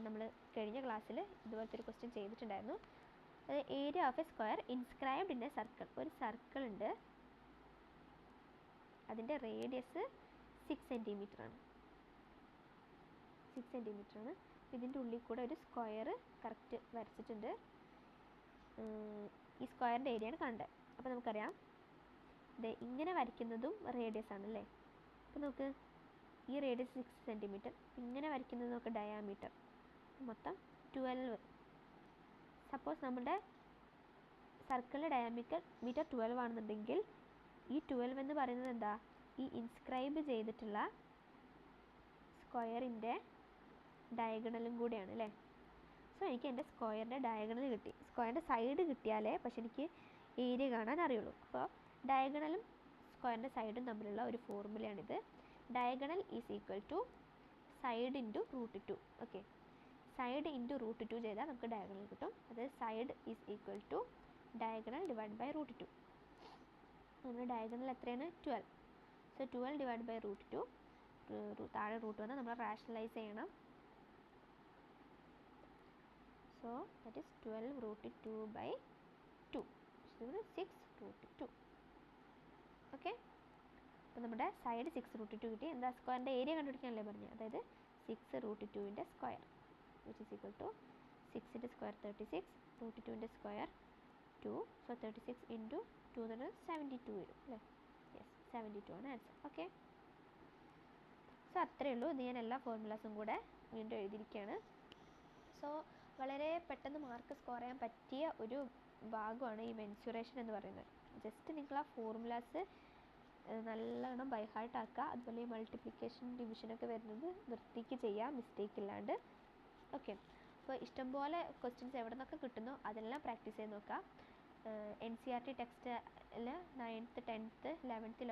നമ്മൾ കഴിഞ്ഞ ക്ലാസ്സിൽ ഇതുപോലത്തെ ഒരു ക്വസ്റ്റ്യൻ ചെയ്തിട്ടുണ്ടായിരുന്നു. Area of A square inscribed in A circle, ഒരു circle ഉണ്ട്, അതിൻ്റെ റേഡിയസ് 6 സെൻറ്റിമീറ്റർ ആണ്. 6 സെൻറ്റിമീറ്റർ ആണ്. ഇതിൻ്റെ ഉള്ളിൽ കൂടെ ഒരു സ്ക്വയർ കറക്റ്റ് വരച്ചിട്ടുണ്ട്. ഈ സ്ക്വയറിൻ്റെ ഏരിയയാണ് കണ്ടത്. അപ്പോൾ നമുക്കറിയാം ഇങ്ങനെ വരയ്ക്കുന്നതും റേഡിയസ് ആണല്ലേ. അപ്പോൾ നമുക്ക് ഈ റേഡിയസ് 6 സെൻറ്റിമീറ്റർ, ഇങ്ങനെ വരയ്ക്കുന്നത് നമുക്ക് ഡയാമീറ്റർ, മൊത്തം 12. സപ്പോസ് നമ്മുടെ സർക്കിളിൻ്റെ ഡയാമീറ്റർ 12 ആണെന്നുണ്ടെങ്കിൽ ഈ 12 എന്ന് പറയുന്നത് എന്താ, ഈ ഇൻസ്ക്രൈബ് ചെയ്തിട്ടുള്ള സ്ക്വയറിൻ്റെ ഡയഗണലും കൂടിയാണ് അല്ലേ. സോ എനിക്ക് എൻ്റെ സ്ക്വയറിൻ്റെ ഡയഗണൽ കിട്ടി. സ്ക്വയറിൻ്റെ സൈഡ് കിട്ടിയാലേ പക്ഷെ എനിക്ക് ഏരിയ കാണാൻ അറിയുള്ളൂ. അപ്പോൾ ഡയഗണലും സ്ക്വയറിൻ്റെ സൈഡും തമ്മിലുള്ള ഒരു ഫോർമുലയാണിത്. Diagonal is equal to side into √2. Okay, side into √2 ചെയ്താൽ നമുക്ക് ഡയഗണൽ കിട്ടും. അത് side is equal to diagonal divide by √2. നമ്മുടെ ഡയഗണൽ എത്രയാണ്? 12. സോ 12 ഡിവൈഡ് ബൈ √2, താഴെ റൂട്ട് വന്നാൽ നമ്മൾ റാഷണലൈസ് ചെയ്യണം. So that is 12 √2 by 2, 6 √2. Okay, അപ്പോൾ നമ്മുടെ സൈഡ് 6 √2 കിട്ടി. എന്താ, സ്ക്വയറിൻ്റെ ഏരിയ കണ്ടുപിടിക്കാനല്ലേ പറഞ്ഞത്. അതായത് 6 √2ൻ്റെ square which is equal to 6ൻ്റെ സ്ക്വയർ 36, √2ൻ്റെ സ്ക്വയർ 2. സോ 36 ഇൻറ്റു 2 എന്ന് പറഞ്ഞാൽ 72 വരും അല്ലേ. യെസ്, 72 ആണ് ആൻസർ. ഓക്കെ, സോ അത്രയേ ഉള്ളൂ. ഇത് ഞാൻ എല്ലാ ഫോർമുലാസും കൂടെ വീണ്ടും എഴുതിയിരിക്കുകയാണ്. സോ വളരെ പെട്ടെന്ന് മാർക്ക് സ്കോർ ചെയ്യാൻ പറ്റിയ ഒരു ഭാഗമാണ് ഈ മെൻസുറേഷൻ എന്ന് പറയുന്നത്. ജസ്റ്റ് നിങ്ങൾ ആ ഫോർമുലാസ് നല്ലോണം ബൈ ഹാർട്ട് ആക്കുക. അതുപോലെ ഈ മൾട്ടിപ്ലിക്കേഷൻ ഡിവിഷനൊക്കെ വരുന്നത് വൃത്തിക്ക് ചെയ്യുക, മിസ്റ്റേക്ക് ഇല്ലാണ്ട്. ഓക്കെ, അപ്പോൾ ഇഷ്ടംപോലെ ക്വസ്റ്റ്യൻസ് എവിടെ നിന്നൊക്കെ കിട്ടുന്നോ അതെല്ലാം പ്രാക്ടീസ് ചെയ്ത് നോക്കുക. NCERT ടെക്സ്റ്റിൽ 9th 10th 11th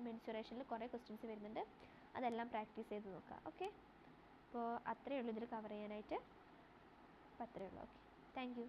മെൻസുറേഷനിൽ കുറേ ക്വസ്റ്റ്യൻസ് വരുന്നുണ്ട്. അതെല്ലാം പ്രാക്ടീസ് ചെയ്ത് നോക്കുക. ഓക്കെ, അപ്പോൾ അത്രയേ ഉള്ളൂ ഇതിൽ കവർ ചെയ്യാനായിട്ട്. അപ്പോൾ അത്രയേ ഉള്ളൂ. Okay, thank you.